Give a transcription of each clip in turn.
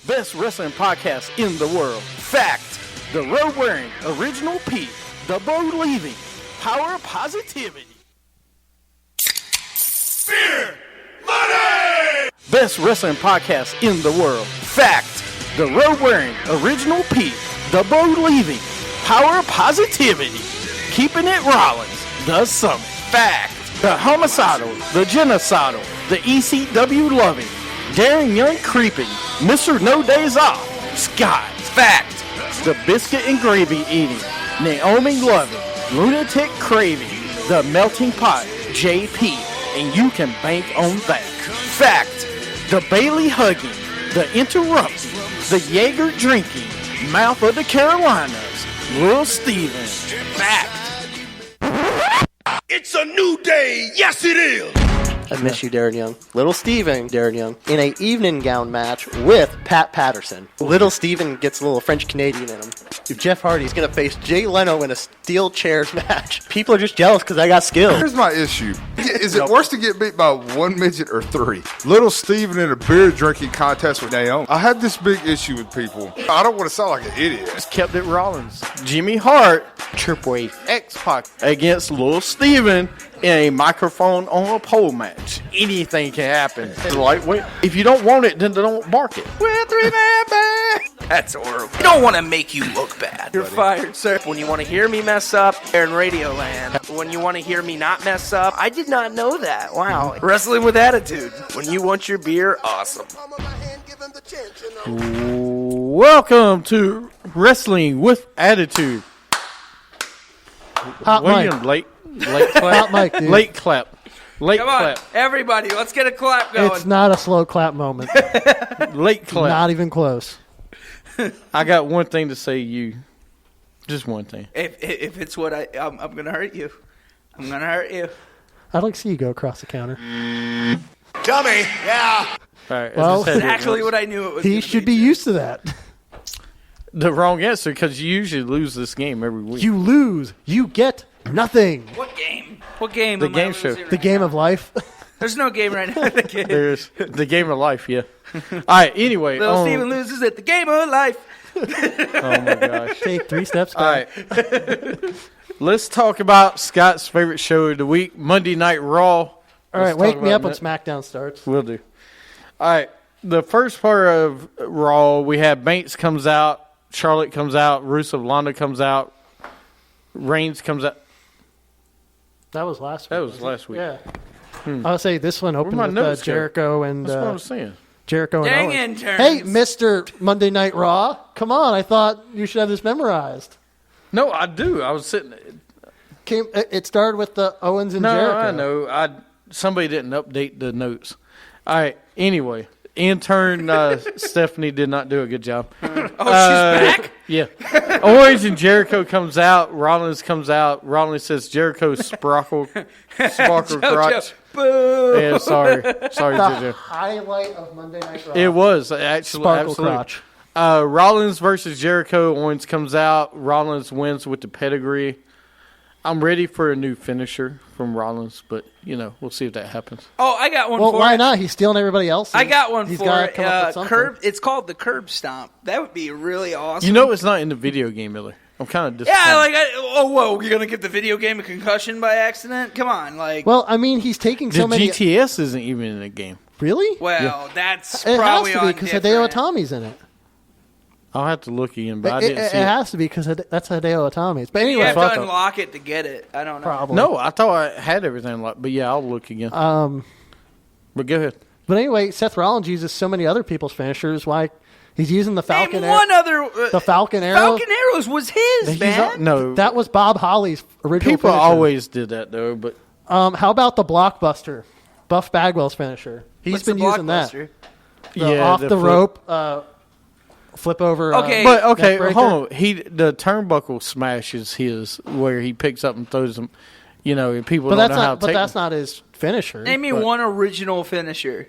Best wrestling podcast in the world. Fact. The road wearing original Pete. The believing. Power of positivity. Fear. Money. Best wrestling podcast in the world. Fact. The road wearing original Pete. The believing. Power of positivity. Keeping it Rollins. The Summit. Fact. The homicidal. The genocidal. The ECW loving. Daring Young Creeping, Mr. No Days Off, Scott, Fact, the Biscuit and Gravy Eating, Naomi Loving, Lunatic Craving, the Melting Pot, JP, and you can bank on that. Fact, the Bailey Hugging, the Interrupting, the Jaeger Drinking, Mouth of the Carolinas, Lil Steven, Fact. It's a new day. Yes, it is. I miss you, Darren Young. Little Steven, Darren Young, in a evening gown match with Pat Patterson. Little Steven gets a little French Canadian in him. Jeff Hardy's going to face Jay Leno in a steel chairs match. People are just jealous because I got skills. Here's my issue. Is it worse to get beat by one midget or three? Little Steven in a beer drinking contest with Naomi. I have this big issue with people. I don't want to sound like an idiot. Just kept it Rollins. Jimmy Hart, Triple H, X-Pac against Lil Steven in a microphone on a pole match. Anything can happen. Lightweight. If you don't want it, then don't bark it. We're three-man band. That's horrible. I don't want to make you look bad. You're fired, sir. When you want to hear me mess up, they're in Radioland. When you want to hear me not mess up, I did not know that. Wow. Wrestling with attitude. When you want your beer, awesome. Welcome to Wrestling with Attitude. Hot William, mic. late clap. Hot mic, dude. Late clap. Late Come on, clap. everybody, let's get a clap going. It's not a slow clap moment. Late clap. Not even close. I got one thing to say to you. Just one thing. If it's what I'm going to hurt you. I'm going to hurt you. I'd like to see you go across the counter. Dummy. Yeah. All right. Well, I just had to- Exactly what I knew it was. He gonna should be used to that. The wrong answer because you usually lose this game every week. You lose. You get nothing. What game? What game? The am I game losing show. right The game now? of life. There's no game right now. The game. There's the game of life, yeah. All right, anyway. Little Steven loses at the game of life. Oh, my gosh. Take 3 steps All back. right. Let's talk about Scott's favorite show of the week, Monday Night Raw. All right, wake me up when that. SmackDown starts. Will do. All right. The first part of Raw, we have Banks comes out, Charlotte comes out, Rusev Lana comes out, Reigns comes out. That was last week. That was wasn't it? last week. Yeah. I would say this one opened my with notes go? Jericho and That's what I'm saying. Jericho and Dang Owens. interns. Hey, Mr. Monday Night Raw. Come on, I thought you should have this memorized. No, I do. I was sitting. It started with the Owens and No, Jericho. I know. Somebody didn't update the notes. All right. Anyway, intern Stephanie did not do a good job. Oh, she's back? Yeah. Orange and Jericho comes out. Rollins comes out. Rollins says Jericho's sparkle crotch. Boo. Yeah, sorry, The JoJo. highlight of Monday Night Raw. It was actually Sparkle absolutely. crotch. Rollins versus Jericho. Owens comes out. Rollins wins with the pedigree. I'm ready for a new finisher from Rollins, but, we'll see if that happens. Oh, I got one Well, for why it. not? He's stealing everybody else's. I got one He's for gotta it. come up with something. Curb. It's called the curb stomp. That would be really awesome. It's not in the video game, Miller. I'm kind of disappointed. Yeah, whoa, you're gonna give the video game a concussion by accident? Come on, Well, I mean, he's taking the so many. GTS isn't even in the game. Really? That's It has probably to be on because different. Hideo Itami's in it. I'll have to look again, but I It didn't see it. has to be because that's Hideo Itami's. But You anyway, have fuck to it. unlock it to get it. I don't know. probably. No, I thought I had everything locked, but yeah, I'll look again. But go ahead. But anyway, Seth Rollins uses so many other people's finishers. Why he's using the Falcon Name Arrow. one other. The Falcon Arrow. Falcon Arrows was his, man. No, That was Bob Holly's original people finisher. always did that though. But How about the Blockbuster? Buff Bagwell's finisher. He's What's been the using that. Blockbuster? The off the flip. rope, flip over. Okay. But okay, neck breaker. hold on. The turnbuckle smash is his, where he picks up and throws them. And people But don't that's know how not. to But take that's them not his finisher. Name me But one original finisher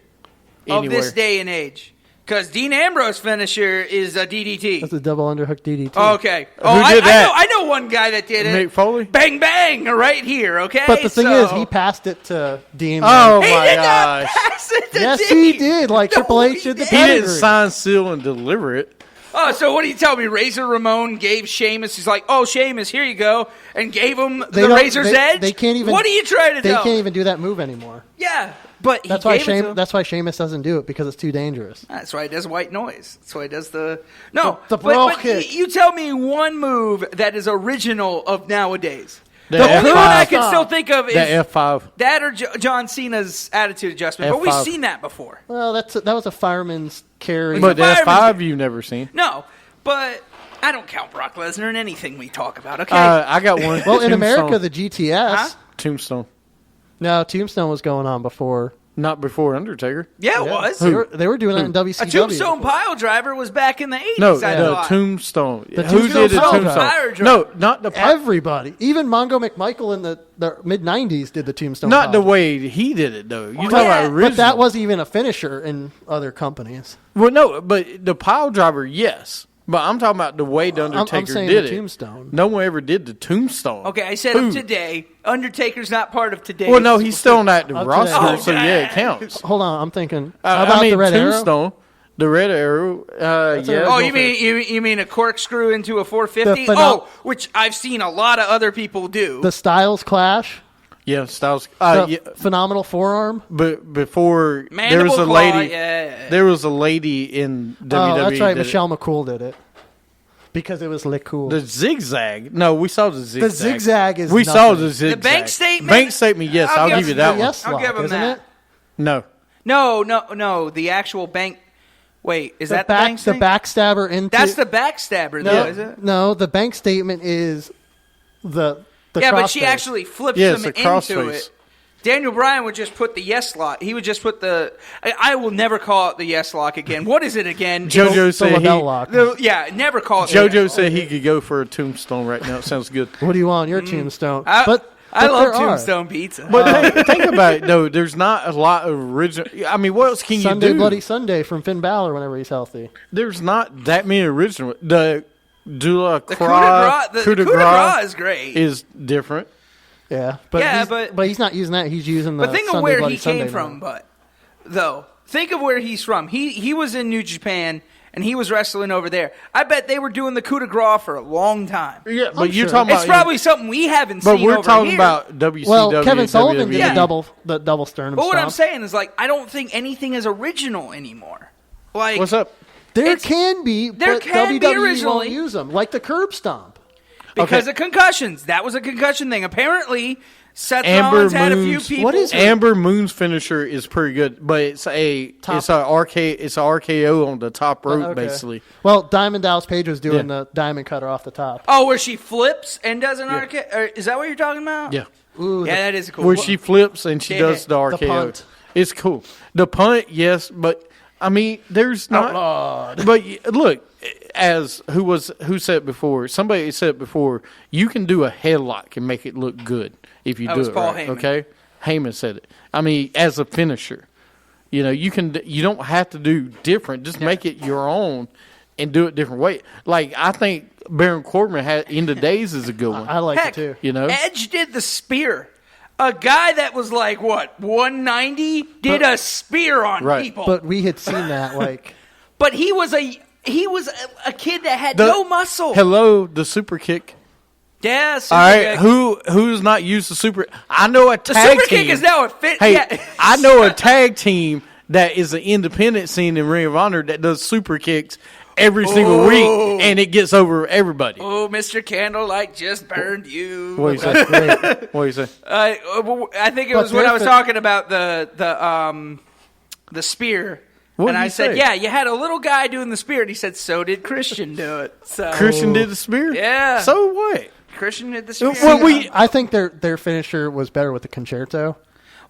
of anywhere. this day and age. Because Dean Ambrose finisher is a DDT. That's a double underhook DDT. Okay. Oh, Who did that? I know one guy that did it. Mick Foley? Bang, bang, right here, okay? But the thing is, he passed it to Dean. Oh, He my did not gosh. pass it to yes, Dean. he did. Like No, Triple H he did the didn't. He didn't pedigree. sign, seal, and deliver it. Oh, so what do you tell me? Razor Ramon gave Sheamus, he's like, oh, Sheamus, here you go, and gave him They the don't- Razor's Edge? They can't even. What are you trying to They tell can't even do that move anymore. Yeah, but he That's why gave it to him. That's why Sheamus doesn't do it because it's too dangerous. That's why he does white noise. That's why he does the... No, The brawl but kick. you tell me one move that is original of nowadays. The The only F5. one I can still think of is The F5. that or John Cena's attitude adjustment. But we've F5. seen that before. Well, that was a fireman's carry. But the fireman's- F5 you've never seen. No, but I don't count Brock Lesnar in anything we talk about, okay? I got one. well, in America, Tombstone. the GTS. Huh? Tombstone. No, Tombstone was going on before. Not before Undertaker. yeah, it was. They were doing that in WCW. A tombstone pile driver was back in the 80s, No, I the thought. Tombstone. The Who Tombstone did the Pile Tombstone? Driver. No, not the Everybody, even Mongo McMichael in the mid '90s, did the Tombstone. not the pile. way he did it though. You talking yeah. about original? But that wasn't even a finisher in other companies. well, no, but the pile driver, yes. But I'm talking about the way the Undertaker saying did the it. Tombstone. No one ever did the Tombstone. Okay, I said Who? of today. Undertaker's not part of today. Well, no, he's still on that Up to roster, that. so yeah, it counts. Hold on, I'm thinking. How about I mean, the Red Arrow? Tombstone, the Red Arrow. Yeah. Oh, you mean a corkscrew into a 450? The phenom- which I've seen a lot of other people do. The Styles Clash. Yeah, Styles. The Yeah, phenomenal forearm. but before there Mandible was a claw, lady. yeah. There was a lady in WWE. Oh, that's right. that- Michelle McCool did it because it was lick cool. The zigzag. No, we saw the zigzag. The zigzag is We saw nothing. the zigzag. bank statement? Bank statement. Yes, I'll give you that The one. yes I'll lock, give him isn't that. it? No. No. The actual bank. Wait, is that the back, bank the statement? backstabber into That's the backstabber, though, is it? No, the bank statement is the Yeah, but she crossface. actually flips Yeah, it's them a into crossface. it. Daniel Bryan would just put the yes lock. He would just put the. I will never call it the yes lock again. What is it again? JoJo the said Lavelle he. lock. Yeah, never call it. JoJo said he could go for a tombstone right now. It sounds good. What do you want on your tombstone? I but love there are. Tombstone Pizza. But think about it, though. There's not a lot of original. I mean, what else can Sunday you do? Bloody Sunday from Finn Balor whenever he's healthy. There's not that many original. The Dula the coup de grace is great. is different. Yeah, but Yeah, he's, but- he's not using that. He's using the. But think of Sunday where Bloody he came Sunday from, now. though. Think of where he's from. He was in New Japan, and he was wrestling over there. I bet they were doing the coup de grace for a long time. Yeah, but I'm you're sure. talking about. It's probably something we haven't But seen we're over talking here. about WCW. Well, Kevin Sullivan did WWE. the double sternum But what I'm stomp. saying is, like, I don't think anything is original anymore. Like, What's up? There it's- can be, there but can be WWE originally. won't use them, like the curb stomp. because Okay. of concussions. That was a concussion thing. Apparently, Seth Amber Rollins had a few Moon's- people. What is it? Amber Moon's finisher is pretty good, but it's a RKO on the top rope Okay. basically. Well, Diamond Dallas Page was doing Yeah. the diamond cutter off the top. Oh, where she flips and does an arcade? Is that what you're talking about? Yeah, Ooh, Yeah, that is cool. where she flips and she Yeah. does the RKO. punt. It's cool. The punt, yes, but I mean, there's not. Outlawed. But look, as who said it before? Somebody said it before. You can do a headlock and make it look good if you That do was it Paul right. Heyman. Okay, Heyman said it. I mean, as a finisher, you know, you can. You don't have to do different. Just make it your own and do it different way. Like I think Baron Corbin had End of Days is a good one. I like Heck, it too. You know? Edge did the spear. A guy that was like, what, 190 did a spear on Right. people. But we had seen that, like, But he was a kid that had no muscle. Hello, the super kick. Yeah, super All right, kick. who's not used the super? I know a The tag super team. kick is now a fit. Hey, yeah. I know a tag team that is an independent scene in Ring of Honor that does super kicks every single week, and it gets over everybody. Oh, Mr. Candlelight just burned you. What do you say? great. What do you say? I think it But was when I was there's talking about the spear. What and did I you said, say? yeah, you had a little guy doing the spear. And he said, so did Christian do it. So Christian did the spear. Yeah. So what? Christian did the spear. Well, I think their finisher was better with the concerto.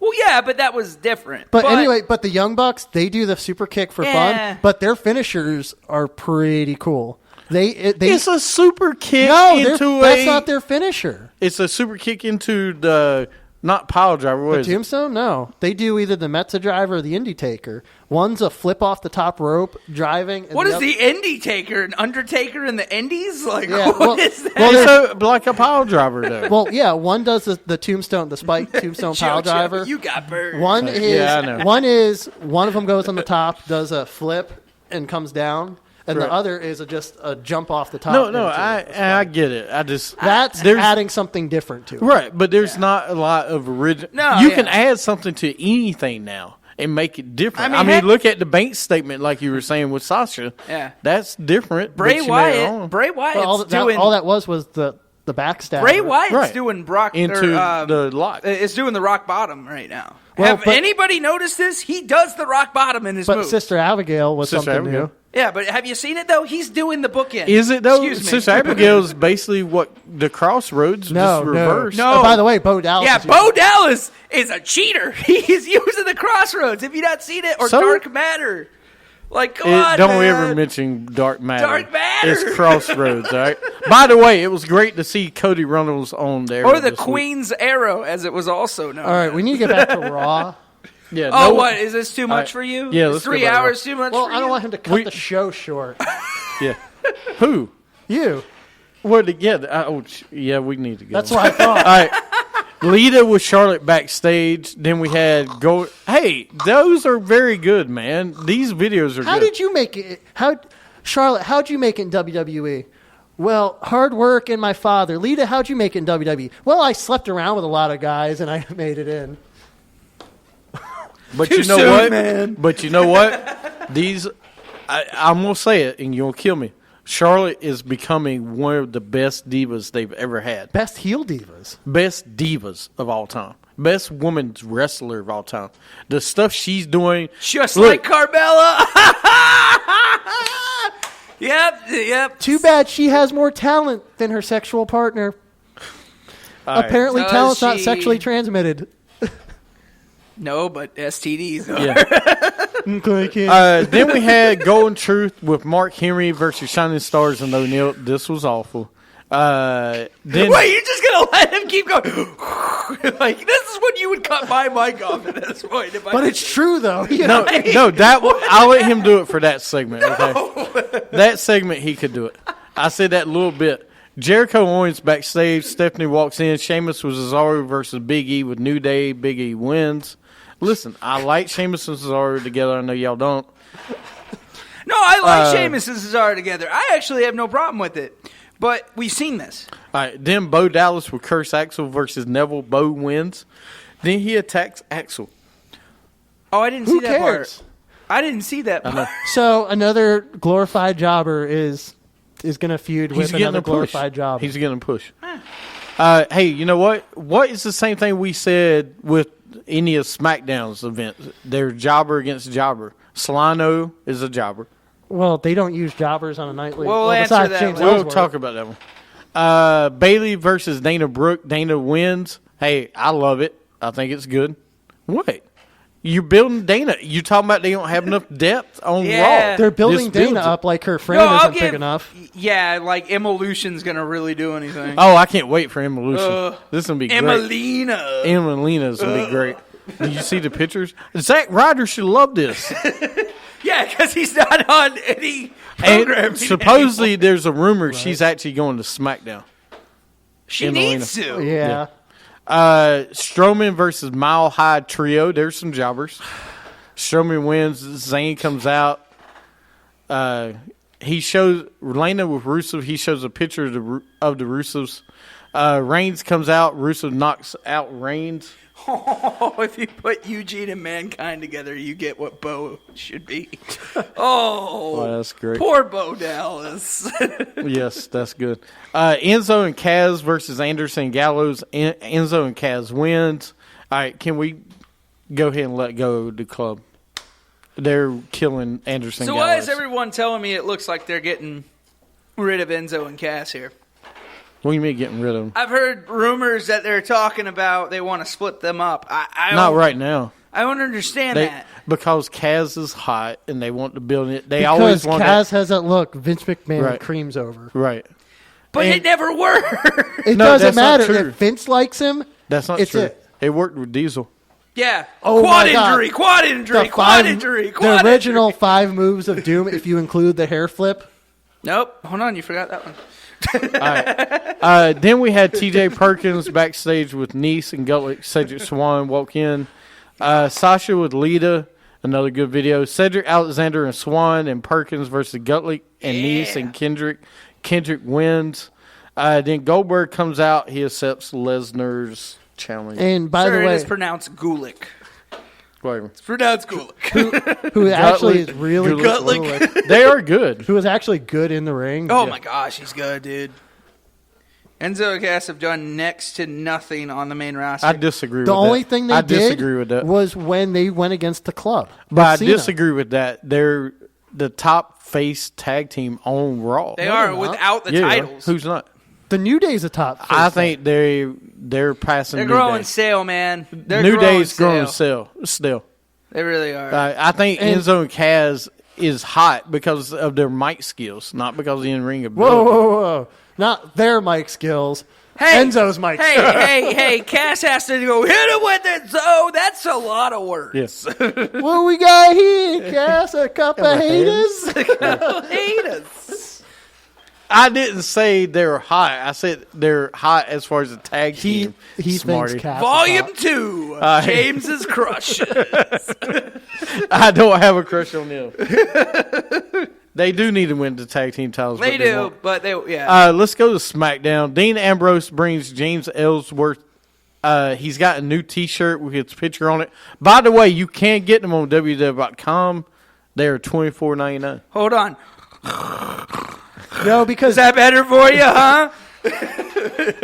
Well, yeah, but that was different. But anyway, but the Young Bucks, they do the super kick for Yeah. fun, but their finishers are pretty cool. They It's a super kick no, into that's not their finisher. It's a super kick into the Not pile driver. What The is it? Tombstone? No. They do either the Metza driver or the Indy Taker. One's a flip off the top rope driving. And What is other- the Indy Taker? An Undertaker in the Indies? Like, Yeah, what is that? Well, it's like a pile driver, though. Well, yeah, one does the Tombstone, the spike Tombstone pile Joe, driver. you got burned. One is Yeah, I know. one of them goes on the top, does a flip and comes down, and Right. the other is just a jump off the top. no, into I get it. I just that's there's- adding something different to it. right, but there's not a lot of original. No, you yeah. can add something to anything now and make it different. I mean, heck- look at the bank statement, like you were saying with Sasha. Yeah. That's different. Bray but you made it Wyatt. on. Bray Wyatt's Well, doing. all that was the backstab. Bray Wyatt's Right. doing Brock Into or, the lock. It's doing the rock bottom right now. Well, Have but- anybody noticed this? He does the rock bottom in his But move. Sister Abigail was Sister something Abigail. new. Yeah, but have you seen it though? He's doing the bookend. Is it though? Excuse me. Sister Abigail is basically what the Crossroads No, just reversed. No. Oh, by the way, Bo Dallas. Yeah, is Bo Dallas is a cheater. He's using the Crossroads. Have you not seen it? Or So? Dark Matter. Like, come on, Don't man. ever mention Dark Matter. Dark Matter. It's Crossroads, all right? By the way, it was great to see Cody Runnels on there. Or the this week. Queen's Arrow, as it was also known. All right, we need to get back to Raw. Yeah, Oh, no- what? Is this too much right. for you? Yeah, Is let's go 3 back to hours too much Well, for I you? don't want him to cut the show short. Yeah. Who? You. We're together. Yeah, we need to go. That's what I thought. All right. Lita with Charlotte backstage. Then we had go. Hey, those are very good, man. These videos are How good. did you make it? Charlotte, how'd you make it in WWE? Well, hard work and my father. Lita, how'd you make it in WWE? Well, I slept around with a lot of guys and I made it in. But Too you know soon, what? man. But you know what? These, I'm gonna say it, and you'll kill me. Charlotte is becoming one of the best divas they've ever had. Best heel divas. Best divas of all time. Best women's wrestler of all time. The stuff she's doing. Just Look, like Carmella. Yep. Too bad she has more talent than her sexual partner. all right. Apparently, Does talent's not she? sexually transmitted. No, but STDs are. Yeah. Then we had Golden Truth with Mark Henry versus Shining Stars and O'Neal. This was awful. Then Wait, you're just going to let him keep going? Like, this is when you would cut my mic off at this point. If I But did- it's true, though. You no, know? no, I'll let him do it for that segment. Okay, that segment he could do it. I said that a little bit. Jericho Owens backstage. Stephanie walks in. Sheamus was Cesaro versus Big E with New Day. Big E wins. Listen, I like Sheamus and Cesaro together. I know y'all don't. No, I like Sheamus and Cesaro together. I actually have no problem with it. But we've seen this. All right, then Bo Dallas with Curse Axel versus Neville. Bo wins. Then he attacks Axel. Oh, I didn't Who see that cares? part. I didn't see that part. So another glorified jobber is going to feud He's with getting another a push. glorified jobber. He's getting a push. Hey, you know what? What is the same thing we said with any of SmackDown's events? They're jobber against jobber. Solano is a jobber. Well, they don't use jobbers on a nightly. We'll answer besides that James one. We'll Ellsworth. talk about that one. Bailey versus Dana Brooke. Dana wins. Hey, I love it. I think it's good. What? You're building Dana. You talking about they don't have enough depth on Yeah. Raw. They're building This builds Dana it. up like her frame No, I'll isn't give, big enough. Yeah, like Evolution's going to really do anything. Oh, I can't wait for Evolution. This is going to be great. Emelina. Emelina's going to be great. Did you see the pictures? Zack Ryder should love this. Yeah, because he's not on any program. And supposedly there's a rumor she's actually going to SmackDown. she Emelina. needs to. Yeah. Strowman versus Mile High Trio. There's some jobbers. Strowman wins. Zayn comes out. He shows Lana with Rusev. He shows a picture of the Rusevs. Reigns comes out. Rusev knocks out Reigns. Oh, if you put Eugene and Mankind together, you get what Bo should be. Oh, That's great. poor Bo Dallas. Yes, that's good. Enzo and Kaz versus Anderson Gallows. Enzo and Kaz wins. All right, can we go ahead and let go of the club? They're killing Anderson So Gallows. why is everyone telling me it looks like they're getting rid of Enzo and Cass here? What do you mean getting rid of them? I've heard rumors that they're talking about they want to split them up. I Not don't- right now. I don't understand that. Because Kaz is hot and they want to build it. They Because always want Kaz has that look Vince McMahon Right. creams over. Right. But And- it never worked. It No, doesn't that's not matter. true. If Vince likes him, That's not it's true. it. It worked with Diesel. Yeah. Oh quad my God. injury, quad injury, The quad injury, quad The injury. original 5 moves of Doom, if you include the hair flip. Nope. Hold on, you forgot that one. Then we had T.J. Perkins backstage with Nice and Gutlick. Cedric Swan walk in. Sasha with Lita, another good video. Cedric Alexander and Swan and Perkins versus Gutlick and Nice and Kendrick. Kendrick wins. Then Goldberg comes out. He accepts Lesnar's challenge. And by the It way, is pronounced Gulick. Whatever. It's pronounced Gulick. who actually is Gutlick. really Gutlick. good. They are good. Who is actually good in the ring. Oh my gosh, he's good, dude. Enzo and Cass have done next to nothing on the main roster. I disagree with The that. only thing they I did disagree with that. was when they went against the club. But I with Cena. disagree with that. They're the top face tag team on Raw. They No, are they're not. without the Yeah, titles. who's not? The New Day's a top. face I tag. think they're passing. They're New growing Day. stale, man. They're New growing Day's growing still. They really are. I think And- Enzo and Kaz is hot because of their mic skills, not because of the in-ring ability. Whoa. Not their mic skills. Hey, Enzo's mic Hey, skills. hey, Cass has to go hit him with it, Zoe. That's a lot of words. Yes. What we got here, Cass? A cup of haters? Haters. I didn't say they're hot. I said they're hot as far as the tag team. He Smarty. thinks Cass is Volume hot. 2. James's crush. I don't have a crush on them. They do need to win the tag team titles. They but do, won't. but they, yeah. Let's go to SmackDown. Dean Ambrose brings James Ellsworth. He's got a new T-shirt with his picture on it. By the way, you can get them on www.com. They are $24.99. Hold on. No, because Is that better for you, huh?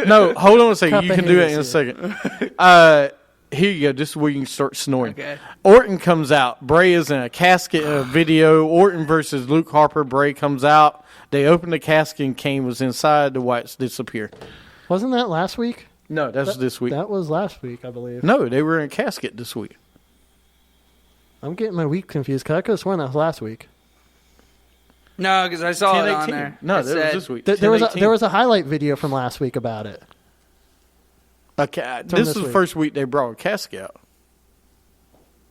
No, hold on a second. Cup You of can do it in a haters second. Here you go. This is where you can start snoring. Okay. Orton comes out. Bray is in a casket video. Orton versus Luke Harper. Bray comes out. They open the casket and Kane was inside. The whites disappear. wasn't that last week? No, that's this week. That was last week, I believe. No, they were in a casket this week. I'm getting my week confused because I could have sworn that was last week. No, because I saw it on 10-18. there. No, It that was said- this week. There was 10-18. there was a highlight video from last week about it. Okay, From this this is the week. first week they brought a casket out.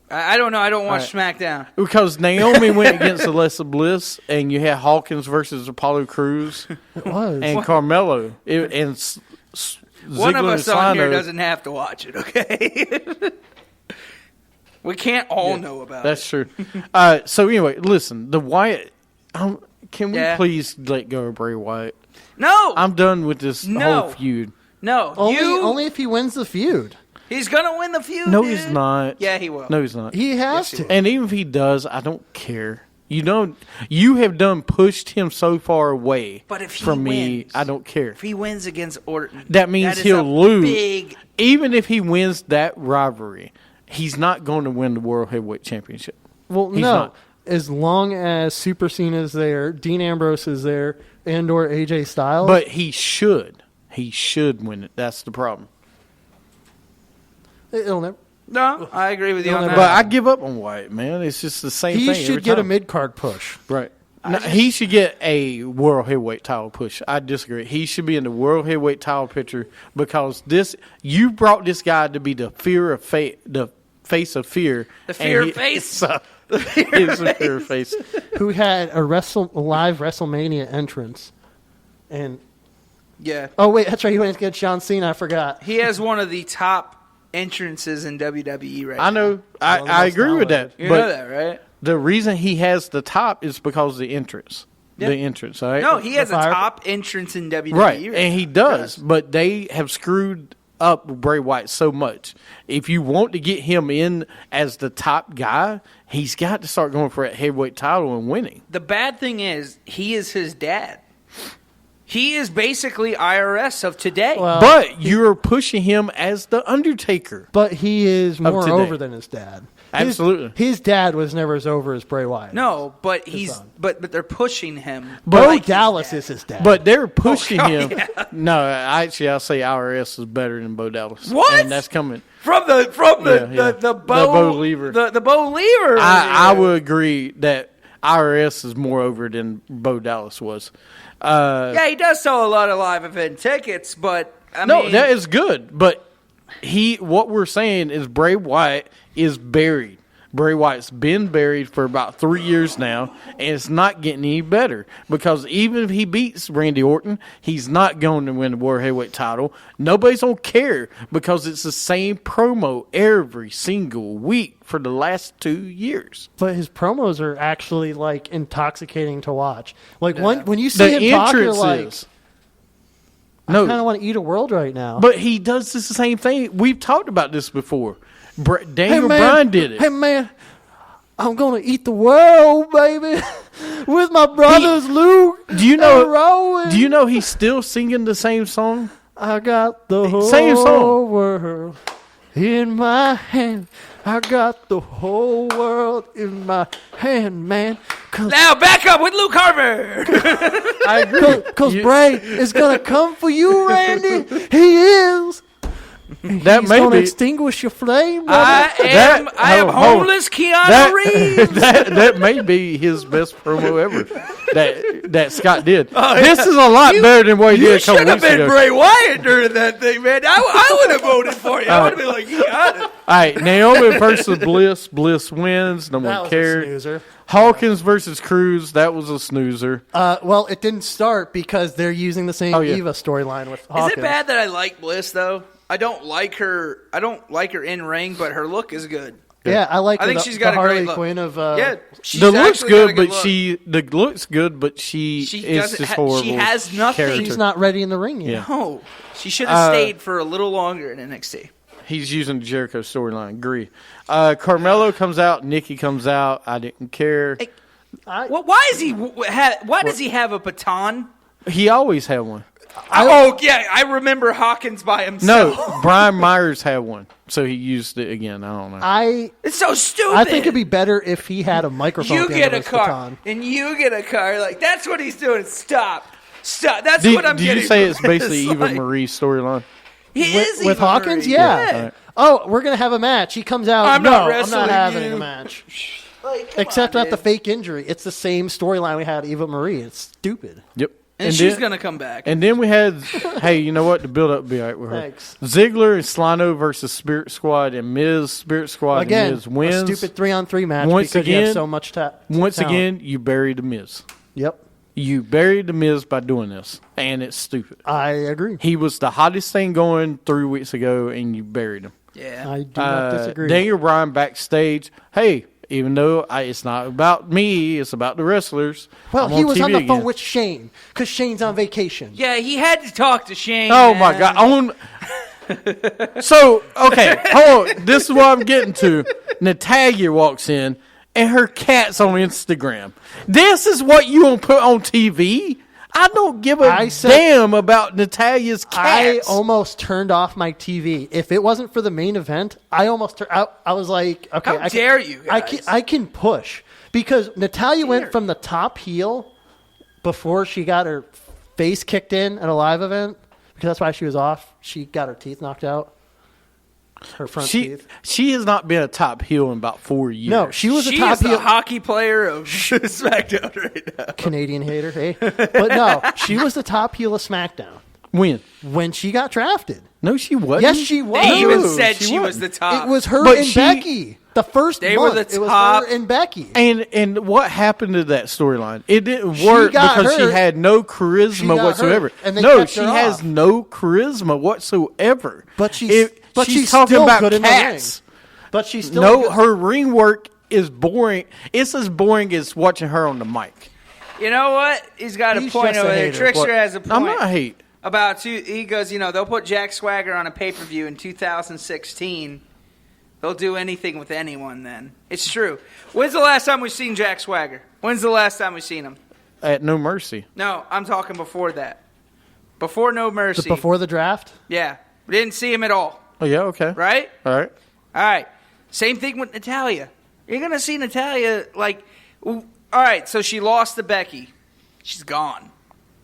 I don't know. I don't watch All SmackDown. Because Naomi went against Alexa Bliss, and you had Hawkins versus Apollo Crews It was. and Carmelo. One of Ziggler us and on here Sino. doesn't have to watch it, okay? We can't all know about That's it. true. So anyway, listen, the Wyatt. Can we Yeah. please let go of Bray Wyatt? No, I'm done with this No. whole feud. no. only if he wins the feud. He's gonna win the feud. No, dude. he's not. Yeah, he will. No, he's not. He has Yes, he to. will. And even if he does, I don't care. You have done pushed him so far away But if he from me. wins- I don't care. If he wins against Orton, That means is he'll a lose. Big. Even if he wins that rivalry, he's not going to win the World Heavyweight Championship. Well, He's no. not. As long as Super Cena is there, Dean Ambrose is there, and or AJ Styles. But he should. He should win it. That's the problem. It'll never. No, I agree with you on No, that. But I give up on Wyatt, man. It's just the same He thing. should every get a time. mid-card push. Right. No, he should get a World Heavyweight title push. I disagree. He should be in the World Heavyweight title picture because you brought this guy to be the fear of the face of fear. The fear and face? He's the fear of face. Who had a live WrestleMania entrance. And yeah, oh wait, that's right. He went to get John Cena. I forgot. he has one of the top entrances in WWE right now. I know. Well, I most agree with that. You but know that, right? the reason he has the top is because of the entrance. Yeah. The entrance, all right? No, he has a fire- top entrance in WWE. Right, right and he now. does, but they have screwed up Bray Wyatt so much. If you want to get him in as the top guy, he's got to start going for a heavyweight title and winning. The bad thing is, he is his dad. He is basically IRS of today. Well, But you're pushing him as the Undertaker. but he is more today. over than his dad. Absolutely. His dad was never as over as Bray Wyatt. no, but he's son. but they're pushing him. Bo like his Dallas dad. is his dad. But they're pushing Oh, him. yeah. No, I'll say IRS is better than Bo Dallas. What? And that's coming. from the Yeah. the Bo Bo Lever. the Bo Lever. I would agree that IRS is more over than Bo Dallas was. Yeah, he does sell a lot of live event tickets, but I No, mean, that is good, but What we're saying is Bray Wyatt is buried. Bray Wyatt's been buried for about 3 years now, and it's not getting any better because even if he beats Randy Orton, he's not going to win the World Heavyweight title. Nobody's going to care because it's the same promo every single week for the last 2 years. But his promos are actually like intoxicating to watch. Like when you see him talk, you're like, I kind of want to eat a world right now. But he does the same thing. We've talked about this before. Daniel Bryan did it. Hey, man, I'm going to eat the world, baby, with my brothers Luke Do you know? and Rowan. Do you know he's still singing the same song? I got the Same whole song. world in my hand. I got the whole world in my hand, man. Now back up with Luke Harper. I agree. Because Bray is going to come for you, Randy. He is. That He's may going to be. extinguish your flame. I am hold on. homeless Keanu Reeves. that may be his best promo ever. That Scott did. This is a lot better than what he You did a couple should have weeks been ago. Bray Wyatt during that thing, man. I would have voted for you. I would have been like, you got it. All right, Naomi versus Bliss. Bliss wins. No That one was a cared. snoozer. Hawkins versus Cruz. That was a snoozer. Well, it didn't start because they're using the same yeah. Eva storyline with Is Hawkins. it bad that I like Bliss though? I don't like her. I don't like her in ring, but her look is good. Yeah, I like I think the, she's the got a Harley great look. Quinn of Yeah, she's The looks actually got a good, but look. looks good, but she She is doesn't just ha- horrible. she has nothing. character. she's not ready in the ring yet. Yeah. No, she should have stayed for a little longer in NXT. He's using the Jericho storyline. Agree. Carmelo comes out. Nikki comes out. I didn't care. Hey, well, why is he? Why does he have a baton? He always had one. I remember Hawkins by himself. No, Brian Myers had one, so he used it again. I don't know. It's so stupid. I think it'd be better if he had a microphone. you at the get end a of his car baton. and you get a car. Like that's what he's doing. Stop. That's Did what I'm getting. you say from it's basically this. Eva Like, Marie's storyline? He With, is with Eva Hawkins, Marie. yeah. All right. Oh, we're gonna have a match. He comes out. I'm no, not I'm wrestling not having you. a match. Like, come Except on, at the dude. fake injury. It's the same storyline we had Eva Marie. It's stupid. Yep. And she's then, gonna come back. And then we had, hey, you know what? The build up be all right with her. Thanks. Ziggler and Slano versus Spirit Squad and Miz. Spirit Squad Again, and Miz wins. a stupid 3-on-3 match Once because you again- have so much talent. Once again, you buried the Miz. Yep, You buried the Miz by doing this, and it's stupid. I agree. He was the hottest thing going 3 weeks ago, and you buried him. yeah. I do not disagree. Daniel Bryan backstage. Hey, even though it's not about me, it's about the wrestlers. Well, I'm he was TV on the phone again. with Shane because Shane's on vacation. Yeah, he had to talk to Shane. Oh man. my God! So okay, hold on. This is what I'm getting to. Natalia walks in, and her cat's on Instagram. This is what you gonna put on TV? I don't give a damn about Natalia's I cats. almost turned off my TV. If it wasn't for the main event, I almost I was like, okay, How dare you guys? I can push because Natalia went from the top heel before she got her face kicked in at a live event because that's why she was off. She got her teeth knocked out. Her front teeth. She has not been a top heel in about 4 years. No, she was a She top is the heel. hockey player of SmackDown right now. Canadian hater, hey. But no, she was the top heel of SmackDown when she got drafted. No, she wasn't. Yes, she was. They even No, said she she was the wasn't. top. It was her But and she- Becky. The first They month, were the it was top. her and Becky. And what happened to that storyline? It didn't She work got because she hurt. had no She charisma got whatsoever. hurt, and they No, kept she her has off. no charisma whatsoever. But she's talking still about good in the cats. ring. But she's still No, good. her ring work is boring. It's as boring as watching her on the mic. You know what? He's got a He's point just a over there. hater. Trickster What? has a point. I'm not hate. He goes, they'll put Jack Swagger on a pay-per-view in 2016. They'll do anything with anyone then. It's true. When's the last time we've seen Jack Swagger? When's the last time we've seen him? At No Mercy. No, I'm talking before that. Before No Mercy. Before the draft. Yeah. We didn't see him at all. Oh, yeah, okay. Right? All right. All right. Same thing with Natalia. You're going to see Natalia all right, so she lost to Becky. She's gone.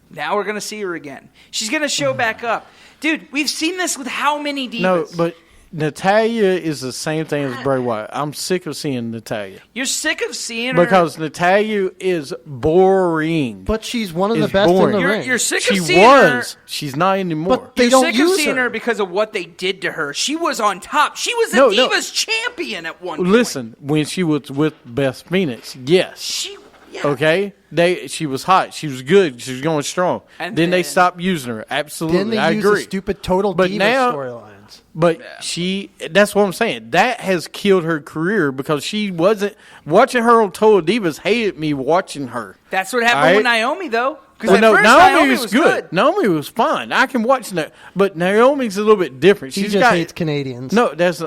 Now we're going to see her again. She's going to show back up. Dude, we've seen this with how many divas? No, but Natalia is the same thing as Bray Wyatt. I'm sick of seeing Natalia You're sick of seeing her because Natalia is boring. But she's one of the It's best boring. in the ring. You're sick She of seeing her. was. She's not anymore. But they You're don't sick of use seeing her because of what they did to her. She was on top. She was the No, no. Divas champion at one point. Listen, when she was with Beth Phoenix, yes. Okay? She was hot. She was good. She was going strong. And then they then- stopped using her. Absolutely. Then they I use agree. the stupid Total But Divas now- storylines. But that's what I'm saying. That has killed her career because she wasn't watching her on Total Divas. Hated me watching her. That's what happened All right? with Naomi, though. Because Well, at no, first Naomi was good. Naomi was fine. I can watch that, but Naomi's a little bit different. He She's just got hates Canadians. no. That's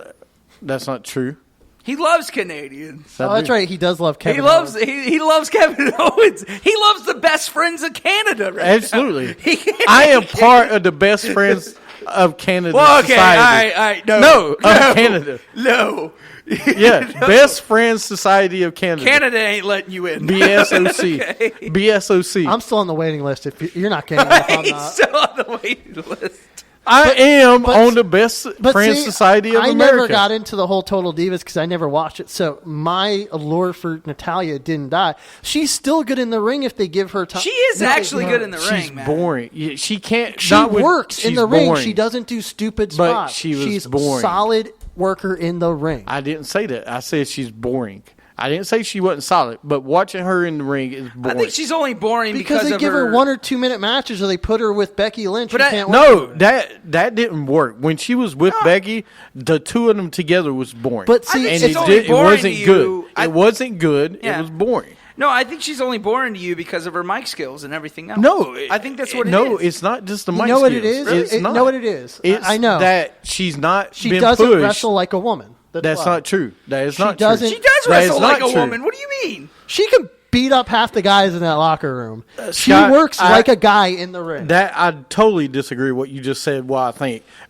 not true. He loves Canadians. Oh, that's right. He does love Kevin. He loves Owens. he loves Kevin Owens. He loves the best friends of Canada. Right Absolutely. now. I am part of the best friends of Canada Well, okay, society. all right, no, No, of Canada. no. Yeah, Best Friends Society of Canada. Canada ain't letting you in. BSOC. Okay. BSOC. I'm still on the waiting list. If you're not kidding, if I'm He's not. still on the waiting list. I am but- on the Best Friends see, Society of I America. never got into the whole Total Divas because I never watched it. So my allure for Natalia didn't die. She's still good in the ring if they give her time. She is actually good in the She's ring, man. boring. Yeah, she can't. She not with- works in she's the ring. boring. She doesn't do stupid But spots. she was She's boring. solid worker in the ring. I didn't say that. I said she's boring. I didn't say she wasn't solid, but watching her in the ring is boring. I think she's only boring because they of give her 1 or 2 minute matches, or they put her with Becky Lynch. But who I- can't No, work. that didn't work. When she was with Becky, the two of them together was boring. But see, think and she's it, only it boring wasn't to good. you. It wasn't good. Yeah. It was boring. No, I think she's only boring to you because of her mic skills and everything else. No, I think that's what it is. No, it's not just the You mic know what it skills. is? It's You not. know what it is? It's I know. that she's not. She been doesn't pushed. wrestle like a woman. That's why. not true. That is She not doesn't- true. She does That is wrestle not like a true. woman. What do you mean? She can beat up half the guys in that locker room. She Scott, works like a guy in the ring. That I totally disagree with what you just said. What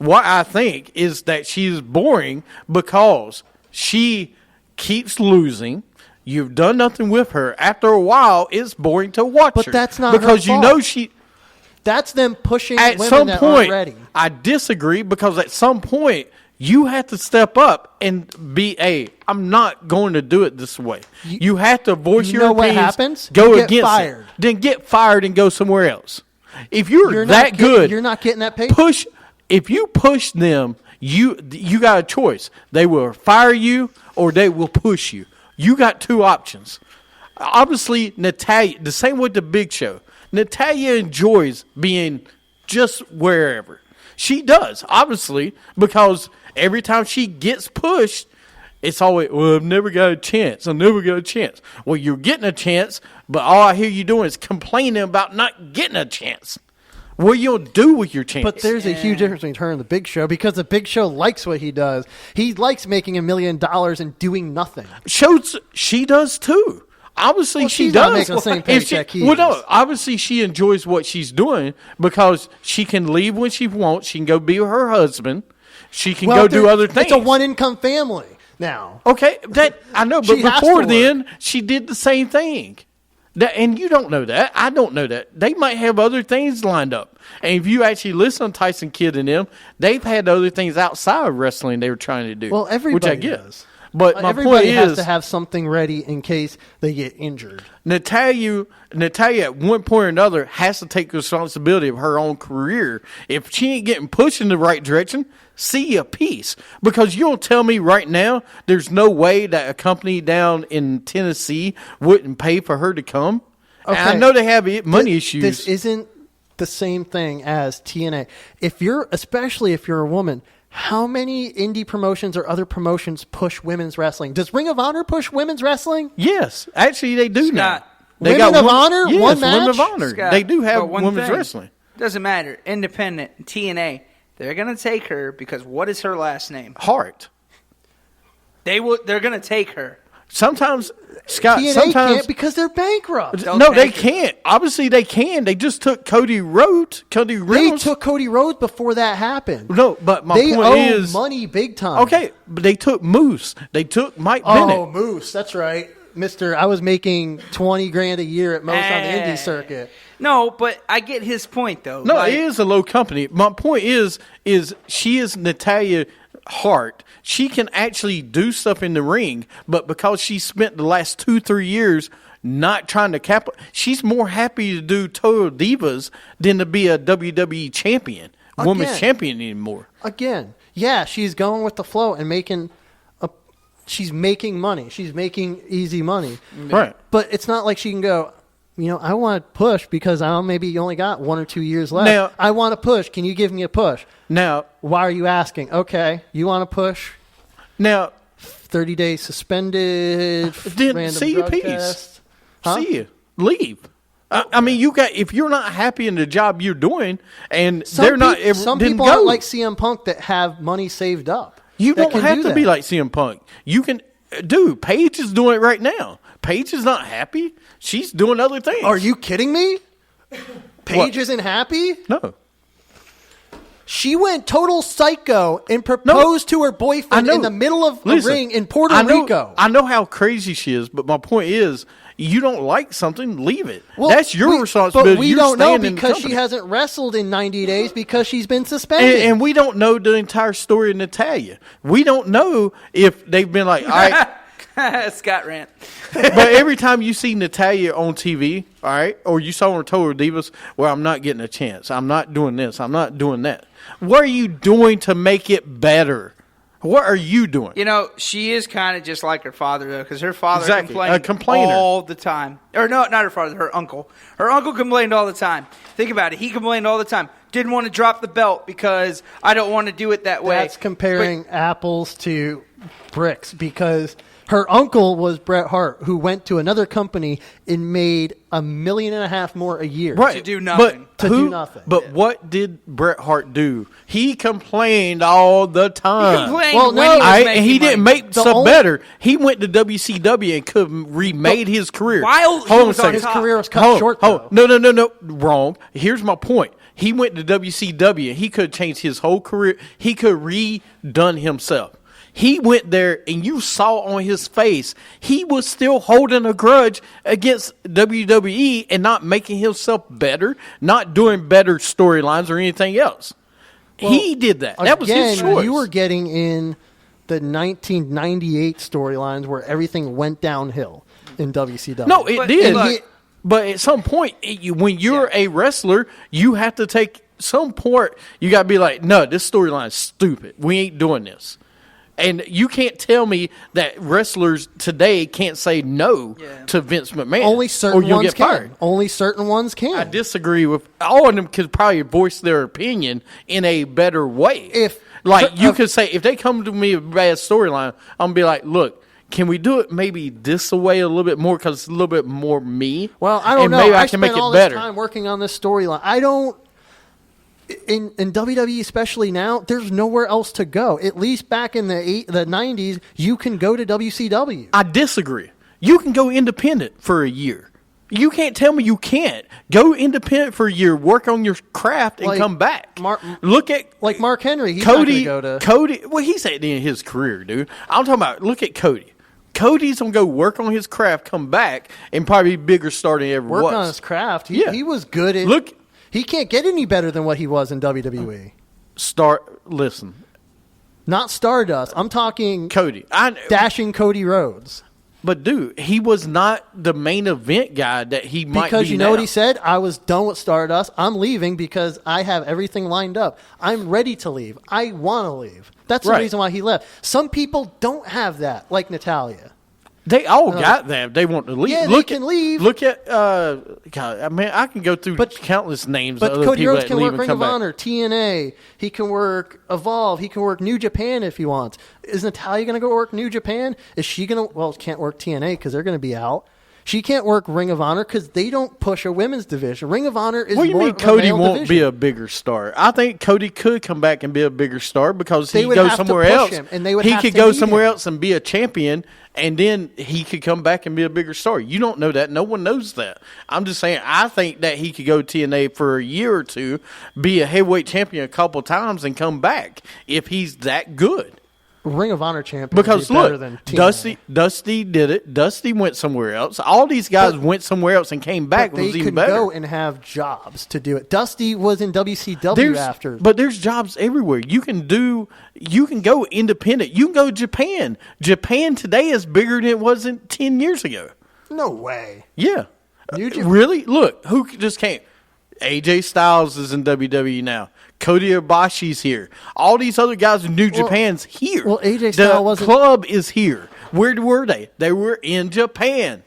I think is that she's boring because she keeps losing. You've done nothing with her. After a while, it's boring to watch But her. that's not her because you fault. know she. That's them pushing At women some that point, aren't ready. I disagree because at some point you have to step up and be I'm not going to do it this way. You have to voice You your know what opinions. happens? Go You get against fired. it. Then get fired and go somewhere else. If you're You're that not getting, good, You're not getting that pay. push. If you push them, you got a choice. They will fire you or they will push you. You got two options. Obviously, Natalia, the same with the Big Show. Natalia enjoys being just wherever. She does, obviously, because every time she gets pushed, it's always, well, I've never got a chance. I've never got a chance. Well, you're getting a chance, but all I hear you doing is complaining about not getting a chance. What you'll do with your chance? But there's a huge difference between her and the Big Show because the Big Show likes what he does. He likes making $1 million and doing nothing. She does too. Obviously, Well, she she's does. not making the same If she- paycheck he well, no, is. obviously she enjoys what she's doing because she can leave when she wants. She can go be with her husband. She can go do other things. It's a one-income family now. Okay, that I know, but She has before to then, she did the same thing. That, and you don't know that. I don't know that. They might have other things lined up. And if you actually listen to Tyson Kidd and them, they've had other things outside of wrestling they were trying to do. Well, everybody which I get. does. But my Everybody point has is, to have something ready in case they get injured. Natalia at one point or another has to take responsibility of her own career. If she ain't getting pushed in the right direction, see a piece. Because you'll tell me right now there's no way that a company down in Tennessee wouldn't pay for her to come. And I know they have money issues. This isn't the same thing as TNA. Especially if you're a woman, how many indie promotions or other promotions push women's wrestling? Does Ring of Honor push women's wrestling? Yes, actually they do now. Scott, They Women of one- Honor? Yes, One Women of match? Honor. Scott, They do have but one women's thing, wrestling. Doesn't matter. Independent, TNA, they're going to take her because what is her last name? Hart. They're going to take her. Sometimes, Scott, TNA sometimes can't because they're bankrupt. They'll no, they take her. can't. Obviously, they can. They just took Cody Rhodes. They took Cody Rhodes before that happened. No, but my They point owe is money big time. okay. But they took Moose. They took Mike Oh, Bennett. Moose. That's right. Mister, I was making $20,000 a year at most on the indie circuit. No, but I get his point, though. No, Like, it is a low company. My point is she is Natalia heart, she can actually do stuff in the ring, but because she spent the last 2-3 years not trying to she's more happy to do Total Divas than to be a WWE champion, women's champion anymore. Again, yeah, she's going with the flow and she's making money. She's making easy money. Right. But it's not like she can go, I want to push because maybe you only got 1 or 2 years left. Now, I want to push. Can you give me a push? Now, why are you asking? Okay, you want to push? Now, 30 days suspended. Then see your piece. Test. Huh? See you. Leave. I mean, if you're not happy in the job you're doing, and some people aren't like CM Punk that have money saved up. You don't have to be like CM Punk. You can, dude. Paige is doing it right now. Paige is not happy. She's doing other things. Are you kidding me? Paige isn't happy? No. She went total psycho and proposed to her boyfriend in the middle of the ring in Puerto Rico. I know how crazy she is, but my point is, you don't like something, leave it. That's your responsibility. But we don't know because she hasn't wrestled in 90 days because she's been suspended. And we don't know the entire story of Natalya. We don't know if they've been like, all right. Scott rant. But every time you see Natalya on TV, all right, or you saw her Total Divas, well, I'm not getting a chance. I'm not doing this. I'm not doing that. What are you doing to make it better? What are you doing? She is kind of just like her father, though, because her father complained all the time. Or no, not her father, her uncle. Her uncle complained all the time. Think about it. He complained all the time. Didn't want to drop the belt because I don't want to do it that way. That's comparing apples to bricks because her uncle was Bret Hart, who went to another company and made $1.5 million more a year. Right. To do nothing. But what did Bret Hart do? He complained all the time. He complained he didn't make stuff better. He went to WCW and could have remade his career. While his career was cut short, though. No. Wrong. Here's my point. He went to WCW and he could have changed his whole career. He could have redone himself. He went there, and you saw on his face he was still holding a grudge against WWE and not making himself better, not doing better storylines or anything else. Well, he did that. That was his choice. You were getting in the 1998 storylines where everything went downhill in WCW. No, it did. But at some point, when you're a wrestler, you have to take some part. You got to be like, no, this storyline is stupid. We ain't doing this. And you can't tell me that wrestlers today can't say no to Vince McMahon. Only certain ones can. Only certain ones can. I disagree with all of them. Could probably voice their opinion in a better way. You could say, if they come to me with a bad storyline, I'm going to be like, look, can we do it maybe this way a little bit more because it's a little bit more me? Well, I don't know. Maybe I can make it all better. This time working on this storyline. I don't. In WWE, especially now, there's nowhere else to go. At least back in the 90s, you can go to WCW. I disagree. You can go independent for a year. You can't tell me you can't. Go independent for a year, work on your craft, and come back. Look at Mark Henry. He's Cody. Not go to Cody. Well, he's at the end of his career, dude. I'm talking about. Look at Cody. Cody's gonna go work on his craft, come back, and probably be bigger star than he ever was. Work on his craft. He was good at. He can't get any better than what he was in WWE. Listen. Not Stardust. I'm talking Cody. Dashing Cody Rhodes. But, dude, he was not the main event guy that he might be Because you know what he said? I was done with Stardust. I'm leaving because I have everything lined up. I'm ready to leave. I want to leave. That's the reason why he left. Some people don't have that, like Natalya. They all got that. They want to leave. Yeah, they can leave. Look at, God, I mean, I can go through countless names of other Cody people Rhodes that can leave work and Ring come of back. Honor, TNA. He can work Evolve. He can work New Japan if he wants. Is Natalya going to go work New Japan? Is she going to? Well, can't work TNA because they're going to be out. She can't work Ring of Honor because they don't push a women's division. Ring of Honor is more of a male division. What do you mean Cody won't be a bigger star? I think Cody could come back and be a bigger star because he goes somewhere else. He could go somewhere else and be a champion, and then he could come back and be a bigger star. You don't know that. No one knows that. I'm just saying I think that he could go TNA for a year or two, be a heavyweight champion a couple times, and come back if he's that good. Ring of Honor champion Because would be better look, than TNA. Dusty did it. Dusty went somewhere else. All these guys went somewhere else and came back. But Was they even could better. go and have jobs to do it. Dusty was in WCW after. But there's jobs everywhere. You can go independent. You can go to Japan. Japan today is bigger than it was 10 years ago. No way. Yeah. New Japan- Really? Look, who just came? AJ Styles is in WWE now. Cody Ibashi's here. All these other guys in New Japan's here. well, AJ the Styles wasn't- club is here. Where were they? They were in Japan.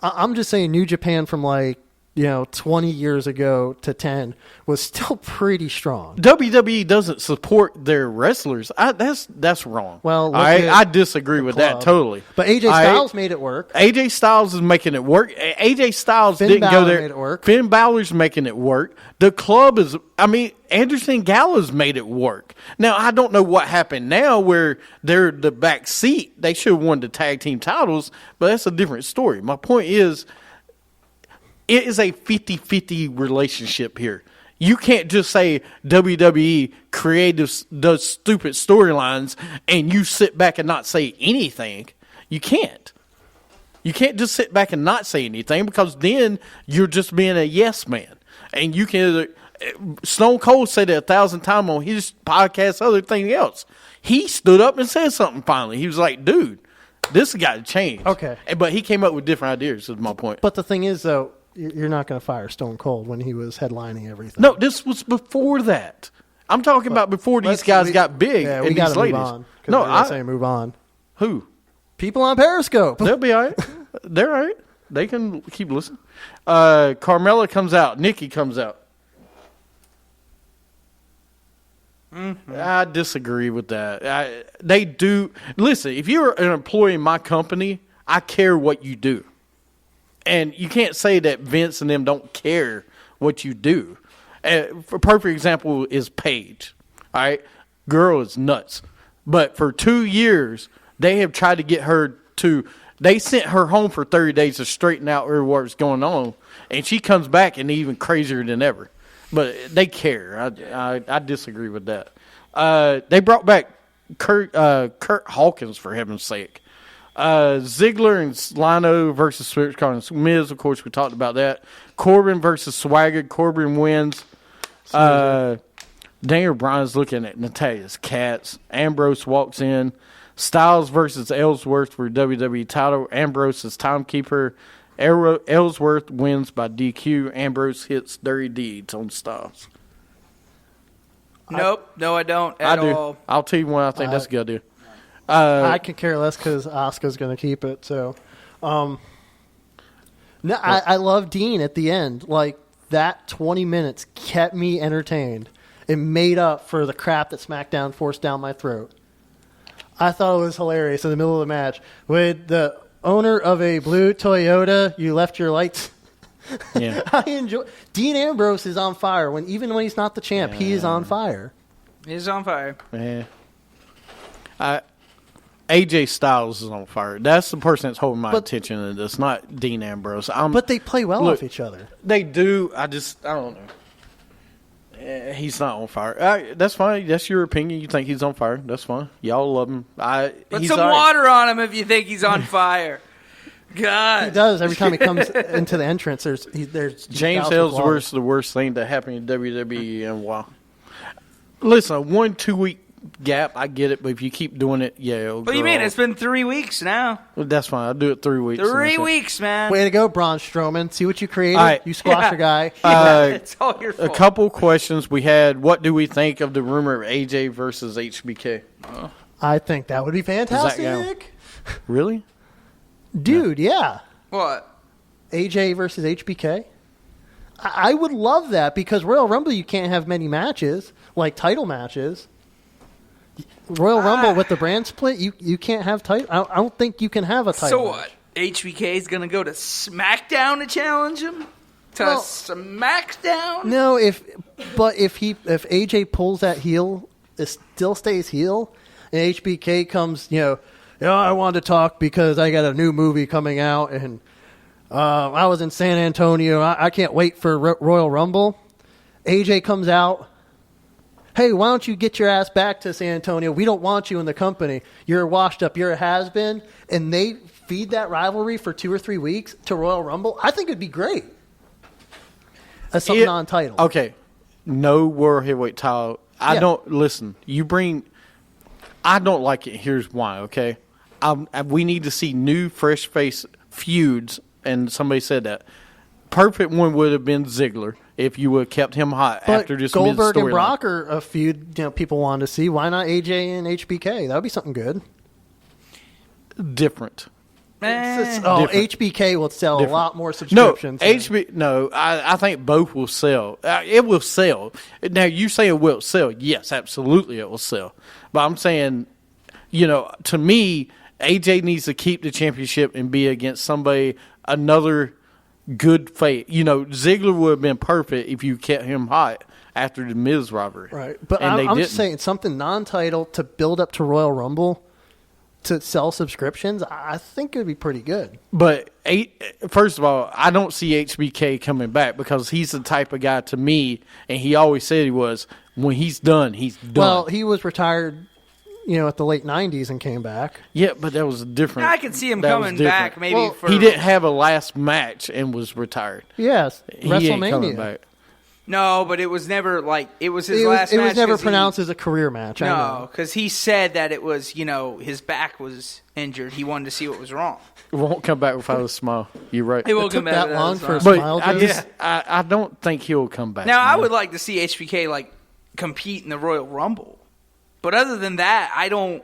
I'm just saying New Japan from 20 years ago to 10 was still pretty strong. WWE doesn't support their wrestlers. That's wrong. Well, look I at disagree with that club. totally. But AJ Styles made it work. AJ Styles is making it work. AJ Styles Finn didn't go Balor there. made it work. Finn Balor's making it work. The club is. Anderson Gallows made it work. Now I don't know what happened now where they're the back seat. They should have won the tag team titles, but that's a different story. My point is, it is a 50-50 relationship here. You can't just say WWE creative does stupid storylines and you sit back and not say anything. You can't. You can't just sit back and not say anything because then you're just being a yes man. And you can. Stone Cold said it 1,000 times on his podcast, other thing else. He stood up and said something finally. He was like, dude, this has got to change. Okay. But he came up with different ideas, is my point. But the thing is, though, you're not going to fire Stone Cold when he was headlining everything. No, this was before that. I'm talking about before these guys got big. Yeah, and we got these to move ladies. on. No, I say move on. Who? People on Periscope. They'll be all right. They're all right. They can keep listening. Carmella comes out. Nikki comes out. Mm-hmm. I disagree with that. They do. Listen, if you're an employee in my company, I care what you do. And you can't say that Vince and them don't care what you do. A perfect example is Paige. All right? Girl is nuts. But for 2 years, they have tried to get her to... They sent her home for 30 days to straighten out what's going on. And she comes back and even crazier than ever. But they care. I disagree with that. They brought back Kurt Hawkins, for heaven's sake. Ziggler and Lino versus Switch Miz, of course, we talked about that. Corbin versus Swagger. Corbin wins. Daniel Bryan's looking at Natalia's cats. Ambrose walks in. Styles versus Ellsworth for WWE title. Ambrose is timekeeper. Ellsworth wins by DQ. Ambrose hits Dirty Deeds on Styles. Nope. No, I don't I at do. all. I'll tell you what I think that's a good idea. I could care less because Asuka's going to keep it. So, no, I love Dean at the end. Like, that 20 minutes kept me entertained. It made up for the crap that SmackDown forced down my throat. I thought it was hilarious in the middle of the match. With the owner of a blue Toyota, you left your lights. Yeah. I enjoy. Dean Ambrose is on fire. Even when he's not the champ, he is on fire. He's on fire. Yeah. AJ Styles is on fire. That's the person that's holding my attention, and it's not Dean Ambrose. But they play well off each other. They do. I don't know. He's not on fire. That's fine. That's your opinion. You think he's on fire. That's fine. Y'all love him. Put he's some all right. water on him if you think he's on fire. God. He does. Every time he comes into the entrance, there's James doused with Ellsworth's the worst thing to happen in WWE in a while. Listen, a 1-2 week gap, I get it, but if you keep doing it, What do you mean? It's been 3 weeks now. Well, that's fine. I'll do it 3 weeks. 3 weeks, man. Way to go, Braun Strowman. See what you created? All right. You squashed a guy. It's all your A fault. couple questions we had. What do we think of the rumor of AJ versus HBK? I think that would be go? fantastic. Really? Dude, yeah. What? AJ versus HBK? I would love that because Royal Rumble, you can't have many matches, like title matches. Royal Rumble with the brand split, you can't have title. I don't think you can have a title. So what? HBK is going to go to SmackDown to challenge him? SmackDown? No, if AJ pulls that heel, it still stays heel, and HBK comes, I wanted to talk because I got a new movie coming out, and I was in San Antonio. I can't wait for Royal Rumble. AJ comes out. hey, why don't you get your ass back to San Antonio? We don't want you in the company. You're washed up. You're a has-been. And they feed that rivalry for 2 or 3 weeks to Royal Rumble. I think it'd be great. As something non-title. Okay. No world heavyweight title. I don't listen. I don't like it. Here's why. Okay, we need to see new, fresh face feuds, and somebody said that perfect one would have been Ziggler if you would have kept him hot after this Goldberg and mid-storyline. Brock are a feud people wanted to see. Why not AJ and HBK? That would be something good. Different. Different. HBK will sell a lot more subscriptions. I think both will sell. It will sell. Now, you say it will sell. Yes, absolutely it will sell. But I'm saying, to me, AJ needs to keep the championship and be against another good fate. Ziggler would have been perfect if you kept him hot after the Miz robbery. Right. But I'm just saying something non-title to build up to Royal Rumble. To sell subscriptions, I think it would be pretty good. But first of all, I don't see HBK coming back because he's the type of guy to me, and he always said he was, when he's done, he's done. Well, he was retired, at the late 90s and came back. Yeah, but that was different. I could see him coming back maybe for... He didn't have a last match and was retired. Yes, he WrestleMania. Ain't coming back. No, but it was never it was his last match. It was never pronounced as a career match. No, because he said that it was, his back was injured. He wanted to see what was wrong. It won't come back without a smile. You're right. It will come back that long for a but smile. I don't think he'll come back. Now, I would like to see HBK, compete in the Royal Rumble. But other than that, I don't...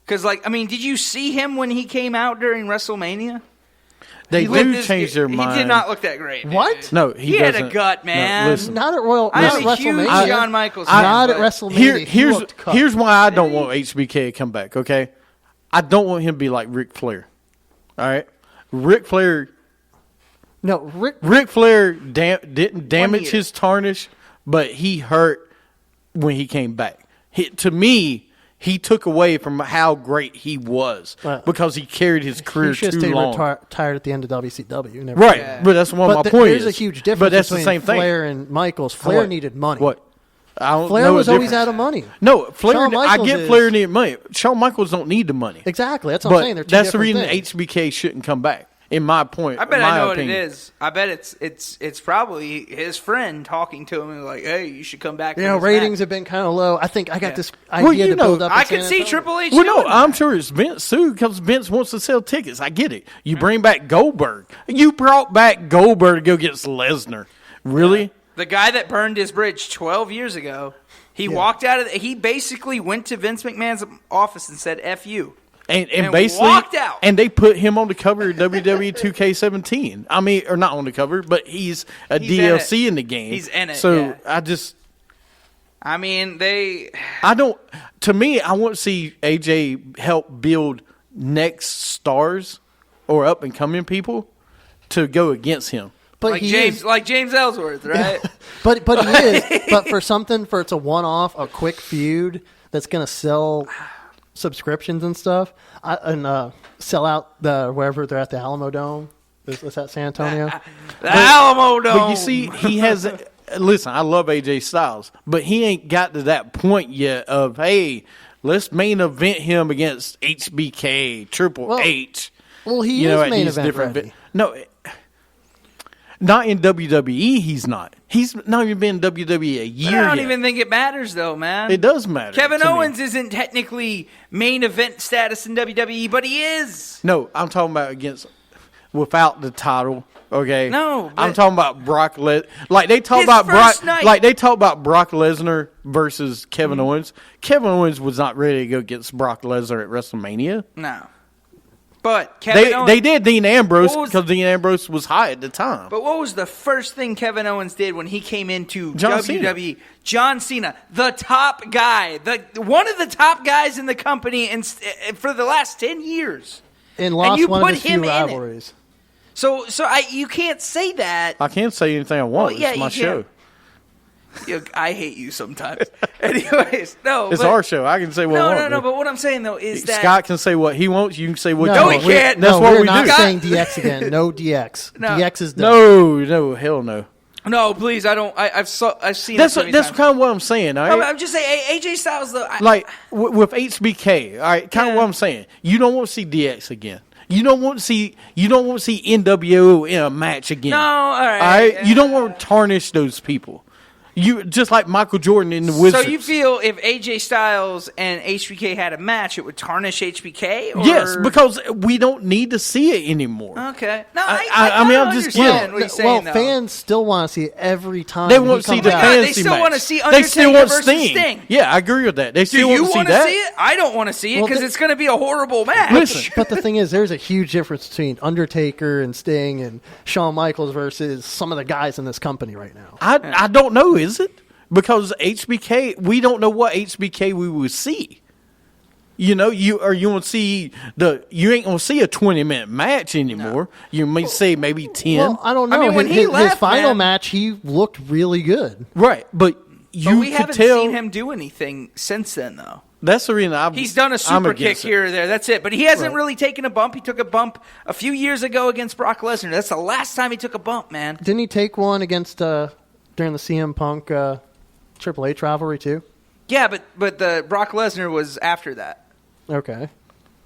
Because, did you see him when he came out during WrestleMania? They do change their mind. He did not look that great. What? Dude. No, he had a gut, man. No, listen. Not at Royal. I'm not a huge WrestleMania. Shawn Michaels fan. Not at WrestleMania. Here's why I don't want HBK to come back. Okay, I don't want him to be like Ric Flair. All right, Ric Flair. No, Ric Flair didn't damage his tarnish, but he hurt when he came back. To me, he took away from how great he was because he carried his career too long. He retired at the end of WCW. Right, yeah. But that's one of my points. There's a huge difference but that's between the same Flair thing. and Michaels. Flair needed money. What? Flair was always out of money. No, Flair. I get Flair needed money. Shawn Michaels don't need the money. Exactly. That's what I'm saying. They're two that's the different reason things. HBK shouldn't come back. In my point, I bet I know what it is. I bet it's probably his friend talking to him and like, hey, you should come back. Ratings have been kind of low. I think I got this idea to build up. I could see Triple H. Well, no, I'm sure it's Vince too because Vince wants to sell tickets. I get it. You bring back Goldberg. You brought back Goldberg to go against Lesnar. Really? The guy that burned his bridge 12 years ago. He walked out of. He basically went to Vince McMahon's office and said, "F you." And basically walked out. And they put him on the cover of WWE 2K17. I mean, or not on the cover, but he's DLC in the game. He's in it. So To me, I want to see AJ help build next stars or up and coming people to go against him. But like James Ellsworth, right? but he is. But for it's a one-off, a quick feud that's going to sell subscriptions and stuff, and sell out wherever they're at the Alamo Dome. Is that San Antonio? Alamo Dome. But you see, he has. Listen, I love AJ Styles, but he ain't got to that point yet of hey, let's main event him against HBK, Triple H. Well, he is main event ready. No. Not in WWE, he's not. He's not even been in WWE a year yet. I don't even think it matters, though, man. It does matter. Kevin Owens isn't technically main event status in WWE, but he is. No, I'm talking about without the title. Okay. No, I'm talking about Brock Lesnar. Like they talk about Brock Lesnar versus Kevin Owens. Kevin Owens was not ready to go against Brock Lesnar at WrestleMania. No. But Kevin Owens, they did Dean Ambrose because Dean Ambrose was high at the time. But what was the first thing Kevin Owens did when he came into John WWE? Cena. John Cena, the top guy, one of the top guys in the company, for the last 10 years, and lost one of his few rivalries. So you can't say that. I can't say anything I want. It's my show. I hate you sometimes. Anyways, it's our show. I can say what I want. No. But what I'm saying though is that Scott can say what he wants. You can say what you want. want. No, he can't. That's what we're we not do. saying DX again. No DX. No. DX is done. No, hell no. No, please, I don't. I've seen That's it so many that's times. kind of what I'm saying. All right? I'm just saying, AJ Styles though. With HBK, all right, kind of what I'm saying. You don't want to see DX again. You don't want to see NWO in a match again. No, all right. All right, you don't want to tarnish those people. You just like Michael Jordan in the Wizards. So you feel if AJ Styles and HBK had a match, it would tarnish HBK? Or? Yes, because we don't need to see it anymore. Okay. No, I mean, I'm just understand what you're saying, though. fans still want to see it every time. They want to see the fantasy They still match. want to see They still Undertaker want versus Sting. Yeah, I agree with that. They Do still you want want to to see see that. it? I don't want to see it Well, because it's going to be a horrible match. Listen. But the thing is, there's a huge difference between Undertaker and Sting and Shawn Michaels versus some of the guys in this company right now. I don't know, is it? Because HBK, we don't know what HBK we will see. You know, you want to see you ain't gonna see a 20-minute match anymore. No. You may say maybe 10. Well, I don't know. I mean, when he left, his final man, match, he looked really good. Right, but we haven't seen him do anything since then, though. That's the reason he's done a super kick here or there. That's it. But he hasn't really taken a bump. He took a bump a few years ago against Brock Lesnar. That's the last time he took a bump, man. Didn't he take one against during the CM Punk Triple H rivalry too? Yeah, but the Brock Lesnar was after that. Okay.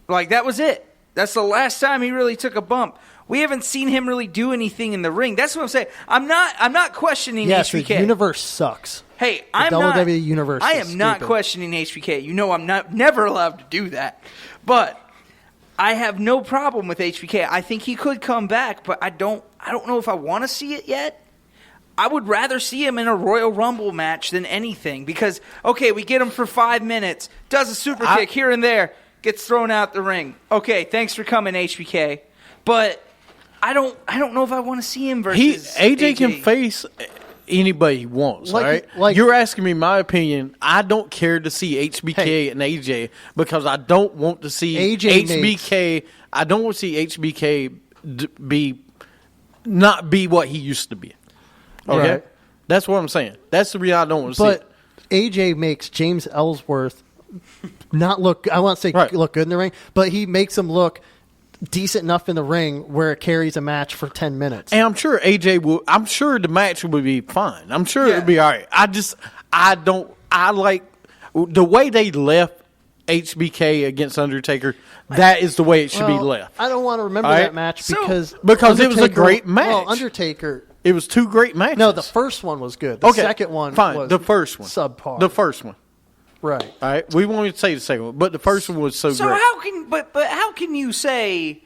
Like, that was it. That's the last time he really took a bump. We haven't seen him really do anything in the ring. That's what I'm saying. I'm not questioning HBK. The universe sucks. Hey, the WWE universe. I am not questioning HBK. You know, I'm never allowed to do that. But I have no problem with HBK. I think he could come back, but I don't know if I want to see it yet. I would rather see him in a Royal Rumble match than anything because, okay, we get him for 5 minutes, does a super kick here and there, gets thrown out the ring. Okay, thanks for coming, HBK. But I don't know if I want to see him versus AJ can face anybody he wants, right? You're asking me my opinion. I don't care to see HBK and AJ because I don't want to see HBK. I don't want to see HBK not be what he used to be. Okay, right. That's what I'm saying. That's the reason I don't want to see it. But AJ makes James Ellsworth not look. I want to say look good in the ring, but he makes him look decent enough in the ring where it carries a match for 10 minutes. And I'm sure AJ will. I'm sure the match will be fine. I'm sure it'll be all right. I like the way they left HBK against Undertaker. That is the way it should be left. I don't want to remember that match because it was a great match. Well, Undertaker. It was 2 great matches. No, the first one was good. The second one was the first one. Subpar. The first one. Right. All right. We won't even say the second one, but the first one was so great. So how can you say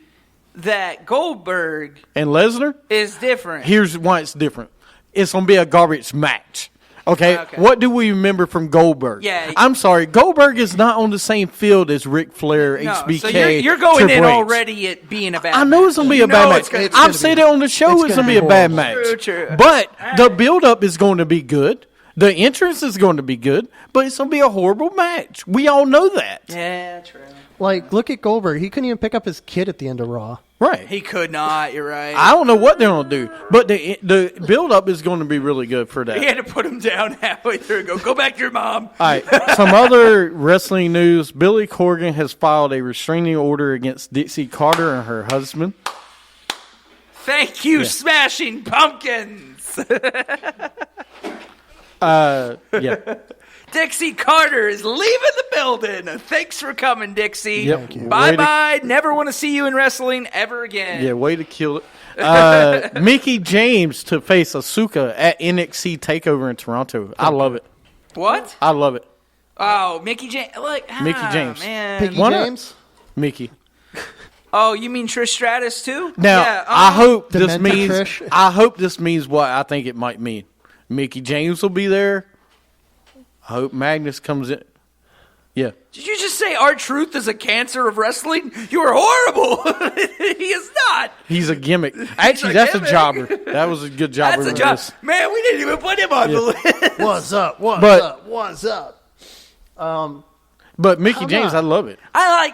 that Goldberg and Lesnar is different? Here's why it's different. It's going to be a garbage match. Okay? What do we remember from Goldberg? Yeah. I'm sorry. Goldberg is not on the same field as Ric Flair, HBK. So you're going in already at being a bad match. I know it's going to be a bad match. I've said it on the show it's going to be a bad match. True. But the build-up is going to be good. The entrance is going to be good. But it's going to be a horrible match. We all know that. Yeah, true. Like, look at Goldberg. He couldn't even pick up his kid at the end of Raw. Right. He could not. You're right. I don't know what they're going to do. But the build-up is going to be really good for that. He had to put him down halfway through and go back to your mom. All right. Some other wrestling news. Billy Corgan has filed a restraining order against Dixie Carter and her husband. Thank you, Smashing Pumpkins. Yeah. Dixie Carter is leaving the building. Thanks for coming, Dixie. Yep. Bye-bye. Never want to see you in wrestling ever again. Yeah, way to kill it. Mickey James to face Asuka at NXT TakeOver in Toronto. I love it. What? I love it. Oh, Mickey James. Mickey James. Man. Piggy James? Mickey. Oh, you mean Trish Stratus too? Now, yeah, I hope this Demented means Trish. I hope this means what I think it might mean. Mickey James will be there. I hope Magnus comes in. Yeah. Did you just say R-Truth is a cancer of wrestling? You are horrible. He is not. He's a gimmick. Actually, that's a jobber. That was a good jobber. That's a job. Man, we didn't even put him on the list. What's up? What's up? But Mickey James, I love it. I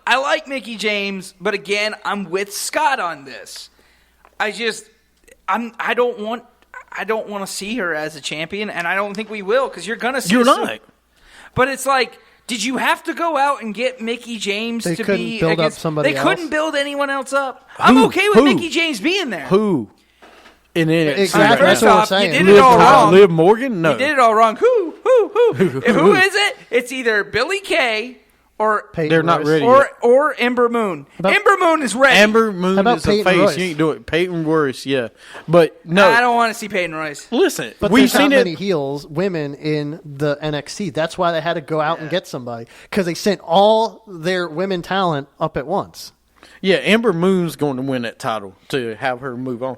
like Mickey James, but again, I'm with Scott on this. I don't want to see her as a champion, and I don't think we will because you're gonna see. You're not. But it's like, did you have to go out and get Mickey James to be build against up somebody They else? couldn't build anyone else up. I'm okay with Mickey James being there. Who And then Exactly. First That's what we're off, saying. you did it all wrong. Liv Morgan? No. You did it all wrong. Who? Who is it? It's either Billy Kay or Peyton They're not Royce. ready. or Ember Moon. about- Ember Moon is ready. Amber Moon How about is a Peyton face. Royce? You ain't do it. Peyton Royce, yeah. But no. I don't want to see Peyton Royce. Listen, But we've there's not seen many it. heels, women in the NXT. That's why they had to go out and get somebody because they sent all their women talent up at once. Yeah, Amber Moon's going to win that title to have her move on.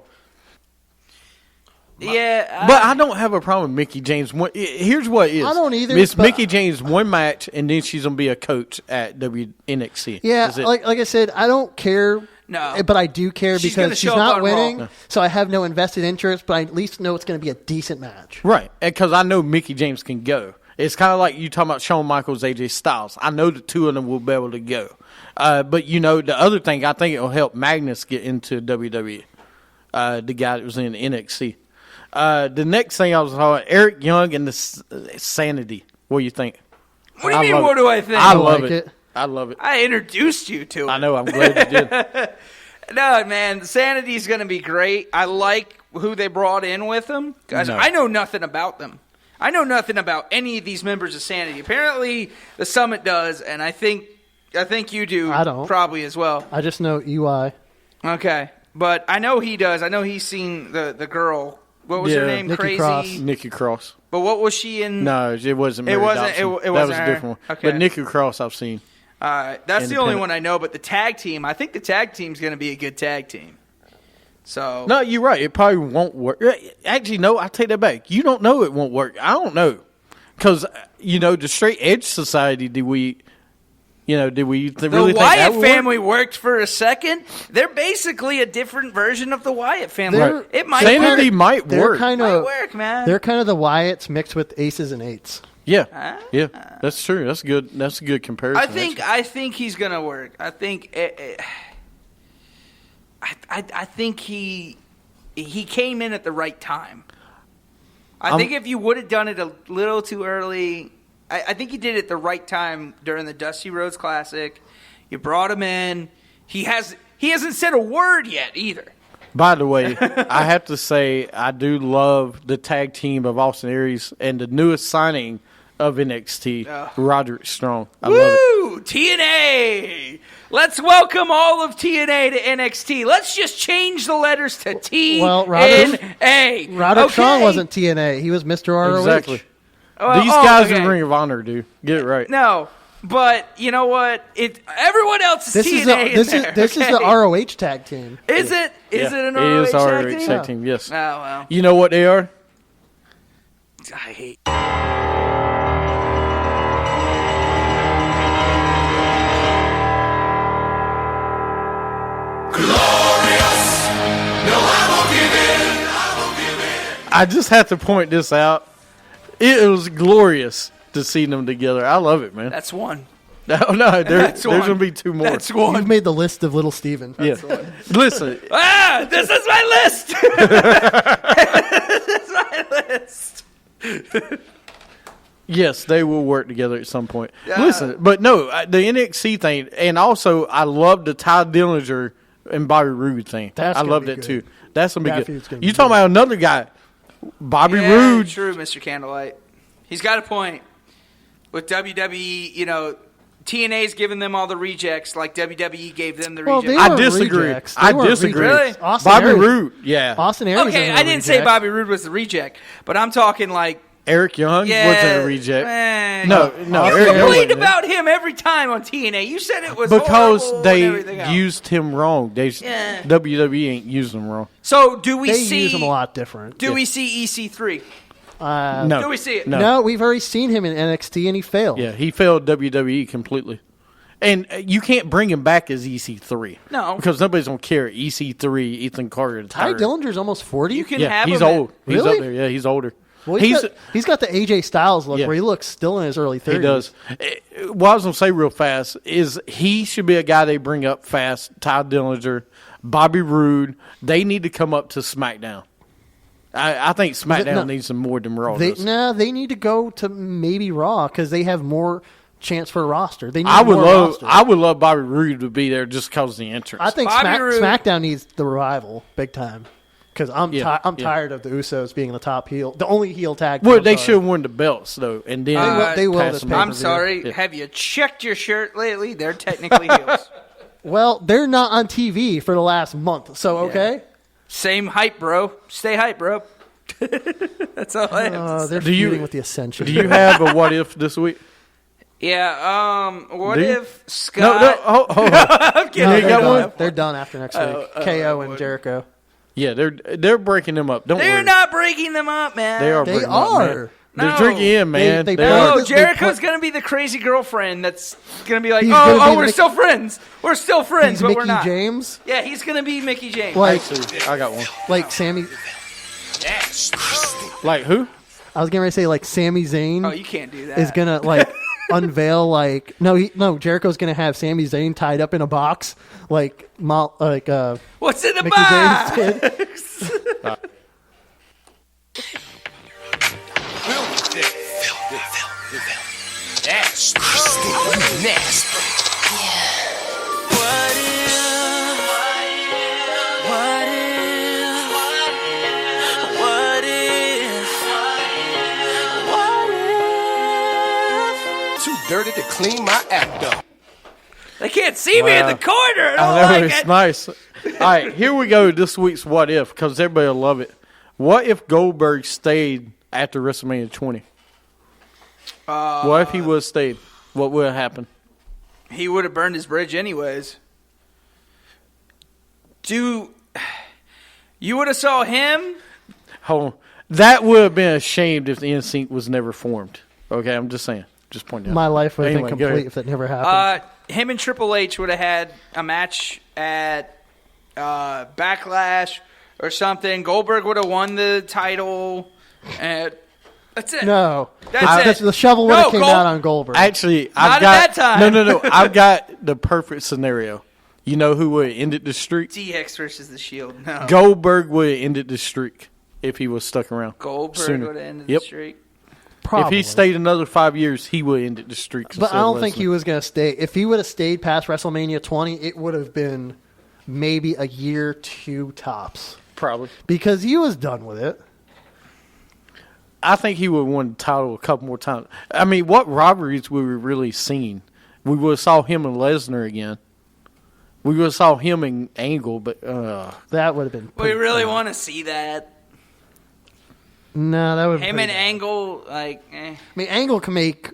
Yeah, But I don't have a problem with Mickey James. Here's what it is. I don't either, Miss but- Mickey James one match, and then she's going to be a coach at NXT. Yeah, Is it- like I said, I don't care. No. But I do care She's gonna because she's show up not on winning, Raw. so I have no invested interest. But I at least know it's going to be a decent match. Right, because I know Mickey James can go. It's kind of like you talking about Shawn Michaels, AJ Styles. I know the two of them will be able to go. But, the other thing, I think it will help Magnus get into WWE, the guy that was in NXT. The next thing I was talking about, Eric Young and the Sanity. What do you think? what do you mean? What do I think? I I love like it. it. I love it. I introduced you to it. I know. I'm glad you did. No, man, Sanity's going to be great. I like who they brought in with them. Guys, No. I know nothing about them. I know nothing about any of these members of Sanity. Apparently, the Summit does, and I think you do. I don't. Probably as well. I just know EY. Okay, but I know he does. I know he's seen the girl. What was her Yeah. name? Nikki Crazy. Cross. Nikki Cross. But what was she in? No, it wasn't. It Mary wasn't- Dawson. it That wasn't was a her? different one. Okay. But Nikki Cross, I've seen. That's the only Independent. one I know. But the tag team, I think the tag team's going to be a good tag team. So No, you're right. It probably won't work. Actually, no, I take that back. You don't know it won't work. I don't know. Because, the Straight Edge Society, did we really the think that Wyatt would family worked for a second. They're basically a different version of the Wyatt family. They're- It might Sanity work. might They're work. kind Might of work, man. they're kind of the Wyatts mixed with aces and eights. Yeah. Yeah. That's true. That's good. That's a good comparison. I think he's gonna work. I think I think he came in at the right time. I think if you would have done it a little too early, I think he did it at the right time during the Dusty Rhodes Classic. You brought him in. He hasn't said a word yet either. By the way, I have to say I do love the tag team of Austin Aries and the newest signing of NXT, Roderick Strong. I love it. Woo! TNA! Let's welcome all of TNA to NXT. Let's just change the letters to TNA. Well, Roderick Strong wasn't TNA. He was Mr. ROH. Exactly. Well, These guys okay. in Ring of Honor do. Get it right. No, but you know what? Everyone else is This TNA is in there, this is the okay? ROH tag team. Is it? Is Yeah, it an it ROH is tag ROH team? tag team, yes. Oh, well. You know what they are? I hate. I just have to point this out. It was glorious to see them together. I love it, man. That's one. No, there's one. going to be two more. That's one. You've made the list of Little Steven. Yeah. Listen, This is my list. This is my list. yes, they will work together at some point. Listen, but no, the NXT thing, and also I love the Ty Dillinger and Bobby Roode thing. That's I gonna love be that good. too. That's going to That be feud's good. gonna You be talking good. about another guy, Bobby Yeah, Roode. true, Mr. Candlelight. He's got a point. With WWE, TNA's giving them all the rejects like WWE gave them the Well, rejects. they I weren't disagree. rejects. They I weren't disagree. rejects. Really? Austin Bobby Aries- Roode, yeah. Austin Aries. Okay, isn't I a didn't say reject. Bobby Roode was the reject, but I'm talking like Eric Young wasn't a reject. No, You Eric Young complained wasn't. about him every time on TNA. You said it was Because horrible and they everything else. used him wrong. Yeah. WWE ain't using him wrong. So do we They see? use him a lot different. Do we see EC3? No. Do we see it? No. No, we've already seen him in NXT and he failed. Yeah, he failed WWE completely. And you can't bring him back as EC3. No. Because nobody's going to care. EC3, Ethan Carter. Ty Dillinger's almost 40. You can Yeah, have he's him. old. He's Really? up there. Yeah, he's older. Well, he's got the AJ Styles look Yeah. where he looks still in his early 30s. He does. What I was going to say real fast is he should be a guy they bring up fast. Ty Dillinger, Bobby Roode. They need to come up to SmackDown. I think SmackDown no, needs some more than Raw They, does. nah, they need to go to maybe Raw because they have more chance for a roster. They need I would more love roster. I would love Bobby Roode to be there just because of the entrance. I think Bobby Roode- SmackDown needs the revival big time. Because I'm tired of the Usos being the top heel, the only heel tag. Well, teams they are. should have won the belts though, and then They will pass this them pay-per-view. I'm sorry. Yeah. Have you checked your shirt lately? They're technically heels. Well, they're not on TV for the last month, so okay. Same hype, bro. Stay hype, bro. That's all I have to say. They're feuding with the Ascension. Do you have a what if this week? Yeah. What Do you? if Scott? No. Hold on. I'm kidding. No, You got done. one? They're done after next week. KO and Jericho. Yeah, they're breaking them up. Don't They're worry. not breaking them up, man. They are. They breaking them up, man. are. They're No. drinking in, man. They They put are. No, this- they Jericho's put- gonna be the crazy girlfriend that's gonna be like, He's gonna be oh, the we're Mick- still friends. We're still friends, He's but Mickey we're not. James, Yeah, he's gonna be Mickey James. like Actually, I got one. Sammy. Like who? I was getting ready to say like Sami Zayn Oh, you can't do that. is gonna unveil Jericho's gonna have Sami Zayn tied up in a box like What's in the Mickey box? James did. Too dirty to clean my act up. They can't see me in the corner. I I don't know, like it's it. nice. All right, here we go. This week's what if, because everybody will love it. What if Goldberg stayed after WrestleMania 20? What if he would have stayed? What would have happened? He would have burned his bridge anyways. You would have saw him. Hold on. That would have been ashamed if the NSYNC was never formed. Okay, I'm just saying. Just pointing out. My life would have Anyway, been go complete ahead. if it never happened. Him and Triple H would have had a match at Backlash or something. Goldberg would have won the title. And that's it. No, That's it. the shovel would have No, came Gold- out on Goldberg. Actually, Not I've at got that time. No. I've got the perfect scenario. You know who would have ended the streak? DX versus the Shield. No. Goldberg would have ended the streak if he was stuck around. Goldberg sooner. would have ended Yep. the streak. Probably. If he stayed another 5 years, he would have ended the streak. But instead I don't of think Lesnar. he was going to stay. If he would have stayed past WrestleMania 20, it would have been maybe a year, 2 tops. Probably. Because he was done with it. I think he would have won the title a couple more times. I mean, what robberies would we really seen? We would have saw him and Lesnar again. We would have saw him and Angle, but That would have been. We pretty really cool. want to see that. No, that would. Him and Angle, like, I mean, Angle can make.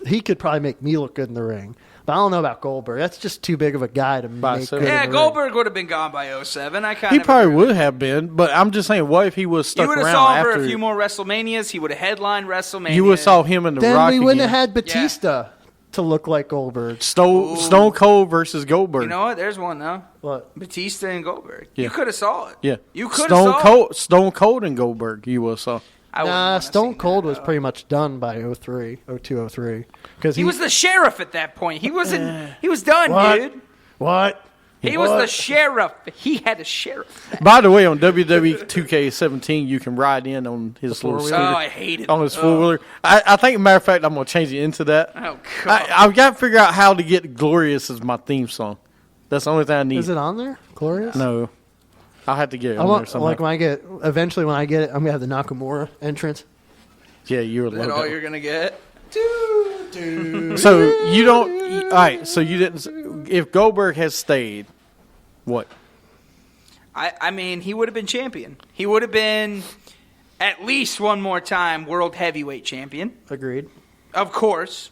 He could probably make me look good in the ring. But I don't know about Goldberg. That's just too big of a guy to By make himself. good in yeah, the ring. Goldberg would have been gone by 07. I kind he of probably would have been. But I'm just saying, what if he was You stuck would have around saw him after? for a few more WrestleManias. He would have headlined WrestleMania. You would have saw him in the Then Rock we wouldn't again. have had Batista to look like Goldberg. Stone Cold versus Goldberg. You know what? There's one though. What? Batista and Goldberg. Yeah. You could have saw it. Yeah, You could have saw it. Stone Cold and Goldberg. You would have saw. I wouldn't Nah, wanna Stone see Cold that, was though. pretty much done by 03, 02, 03. Because He was the sheriff at that point. He wasn't. He was done, What? dude. What? He was the sheriff. He had a sheriff. By the way, on WWE 2K17, you can ride in on his little Oh, scooter. I hate it. On his four-wheeler. I think, matter of fact, I'm going to change it into that. Oh, God. I've got to figure out how to get Glorious as my theme song. That's the only thing I need. Is it on there? Glorious? No. I'll have to get it I on want, there somehow. like when I get it, I'm going to have the Nakamura entrance. Yeah, you're a Is that all you're logo. gonna get? So, you don't... All right, so you didn't... If Goldberg has stayed, what? I mean, he would have been champion. He would have been at least one more time world heavyweight champion, Agreed. of course,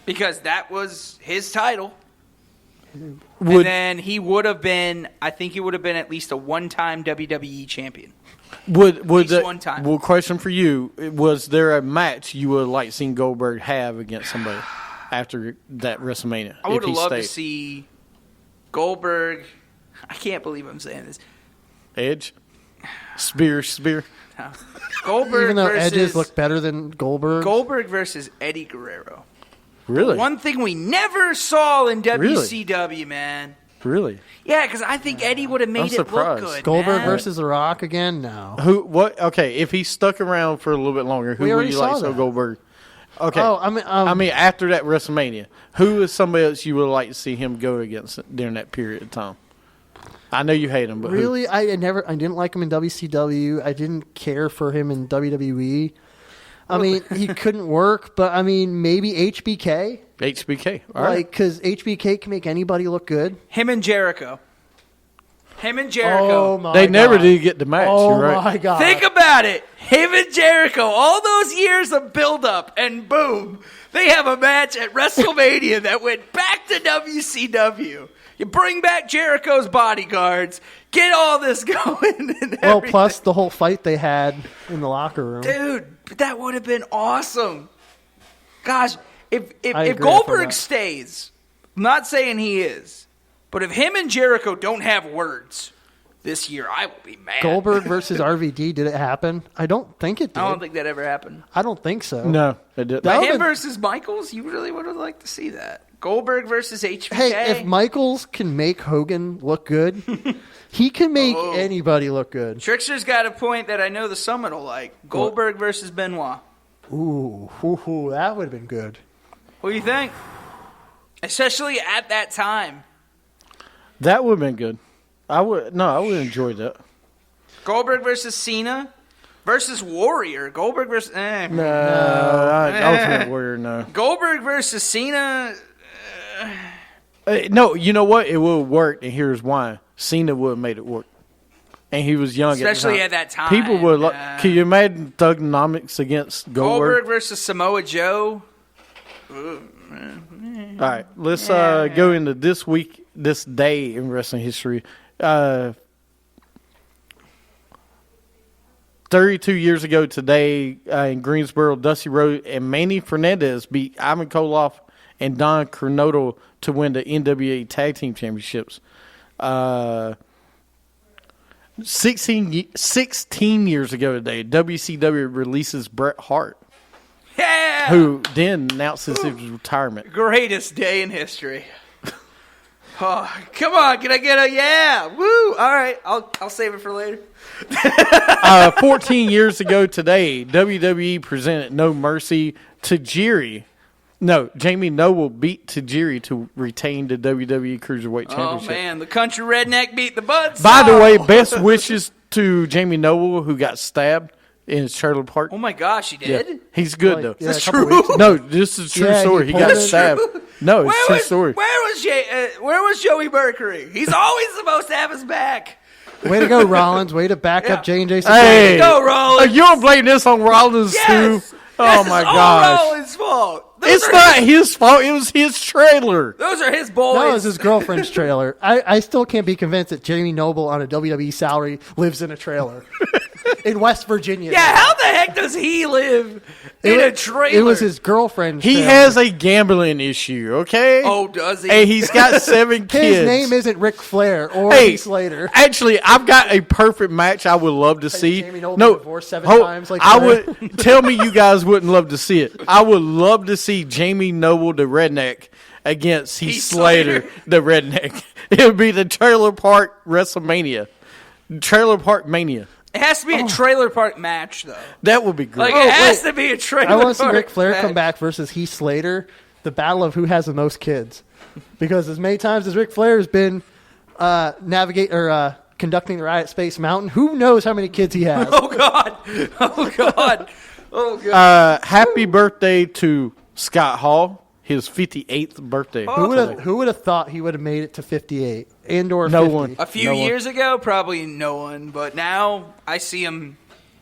because that was his title. And Would then he would have been. I think he would have been at least a one-time WWE champion. Would least that, one time. Well, question for you: was there a match you would like seen Goldberg have against somebody after that WrestleMania? I would if have he loved to stayed? see Goldberg. I can't believe I'm saying this. Edge, spear. Goldberg Even though versus Edges look better than Goldberg. Goldberg versus Eddie Guerrero. Really? One thing we never saw in WCW, man. Really? Yeah, because I think Eddie would have made it look surprised. good. Goldberg man. versus The Rock again? No. Who? What? Okay, if he stuck around for a little bit longer, who We would already you like saw so that. Goldberg? Okay. Oh, I mean, after that WrestleMania, who is somebody else you would like to see him go against during that period of time? I know you hate him, but Really, I didn't like him in WCW. I didn't care for him in WWE. I mean, he couldn't work, but I mean, maybe HBK. HBK. All right. Because HBK can make anybody look good. Him and Jericho. Oh my They never God. did get the match. Oh You're right. my God. Think about it. Him and Jericho, all those years of build-up, and boom, they have a match at WrestleMania that went back to WCW. You bring back Jericho's bodyguards, get all this going. And Well, everything. plus the whole fight they had in the locker room. Dude, that would have been awesome. Gosh, if agree Goldberg with that. stays, I'm not saying he is, but if him and Jericho don't have words this year, I will be mad. Goldberg versus RVD, did it happen? I don't think it did. I don't think that ever happened. I don't think so. No, it didn't. That Him would've been- versus Michaels, you really would have liked to see that. Goldberg versus HBK. Hey, if Michaels can make Hogan look good, he can make anybody look good. Trickster's got a point that I know the Summit will like. Goldberg versus Benoit. Ooh, that would have been good. What do you think? Especially at that time. That would have been good. I would enjoy that. Goldberg versus Cena versus Warrior. Goldberg versus... Ultimate Warrior, no. Goldberg versus Cena... No, you know what? It would have worked, and here's why. Cena would have made it work. And he was young Especially at at that time. People would look. Can you imagine Thugonomics against Goldberg Goldberg? versus Samoa Joe. All right, let's go into this day in wrestling history. 32 years ago today in Greensboro, Dusty Rhodes and Manny Fernandez beat Ivan Koloff and Don Cornado to win the NWA Tag Team Championships. 16 years ago today, WCW releases Bret Hart, Yeah! who then announces his retirement. Greatest day in history. Oh, come on, can I get a yeah? Woo! All right, I'll save it for later. 14 years ago today, WWE presented No Mercy to Tajiri. No, Jamie Noble beat Tajiri to retain the WWE Cruiserweight Oh Championship. man, the country redneck beat the Buds. By the way, best wishes to Jamie Noble, who got stabbed in his trailer park. Oh my gosh, he did. He's good though. Yeah, a That's couple true. weeks ago. No, this is a true Yeah, story. he He got pulled it. stabbed. No, it's a true story. Where was Joey Mercury? He's always supposed to have his back. Way to go, Rollins. Way to back up J&J. Hey, Go, Rollins. You don't blame this on Rollins Yes, too? Oh this my is all gosh! Rollins' fault. Those It's are not his fault. It was his trailer. Those are his boys. That was his girlfriend's trailer. I still can't be convinced that Jamie Noble on a WWE salary lives in a trailer in West Virginia. Yeah, how the heck does he live in a trailer? It was his girlfriend's He trailer. has a gambling issue. Okay. Oh, does he? And he's got 7 kids. His name isn't Ric Flair or Hey, Heath Slater. Actually, I've got a perfect match I would love to see. Jamie Noble No, divorced 7 times like I Flair? would tell me you guys wouldn't love to see it. I would love to see Jamie Noble, the redneck, against Heath Slater, the redneck. It would be the Trailer Park WrestleMania, Trailer Park Mania. It has to be a trailer park match, though. That would be great. Like, it has to be a trailer I park want to see Ric Flair match. come back versus Heath Slater, the battle of who has the most kids. Because as many times as Ric Flair has been conducting the ride at Space Mountain, who knows how many kids he has? Oh, God. Oh, God. Oh, God. Happy birthday to Scott Hall, his 58th birthday. Who would have thought he would have made it to 58 and or No 50? one. A few No one. years ago, probably no one. But now, I see him.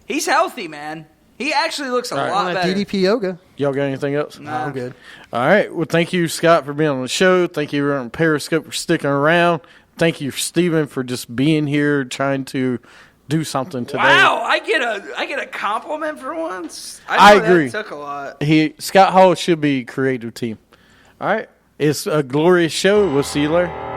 He's healthy, man. He actually looks a right. lot On better. that DDP yoga. Y'all got anything else? I'm good. All right. Well, thank you, Scott, for being on the show. Thank you on Periscope for sticking around. Thank you, Steven, for just being here, trying to do something today. Wow, I get a compliment for once. I know that agree. took a lot. Scott Hall should be creative team. All right. It's a glorious show. We'll see you later.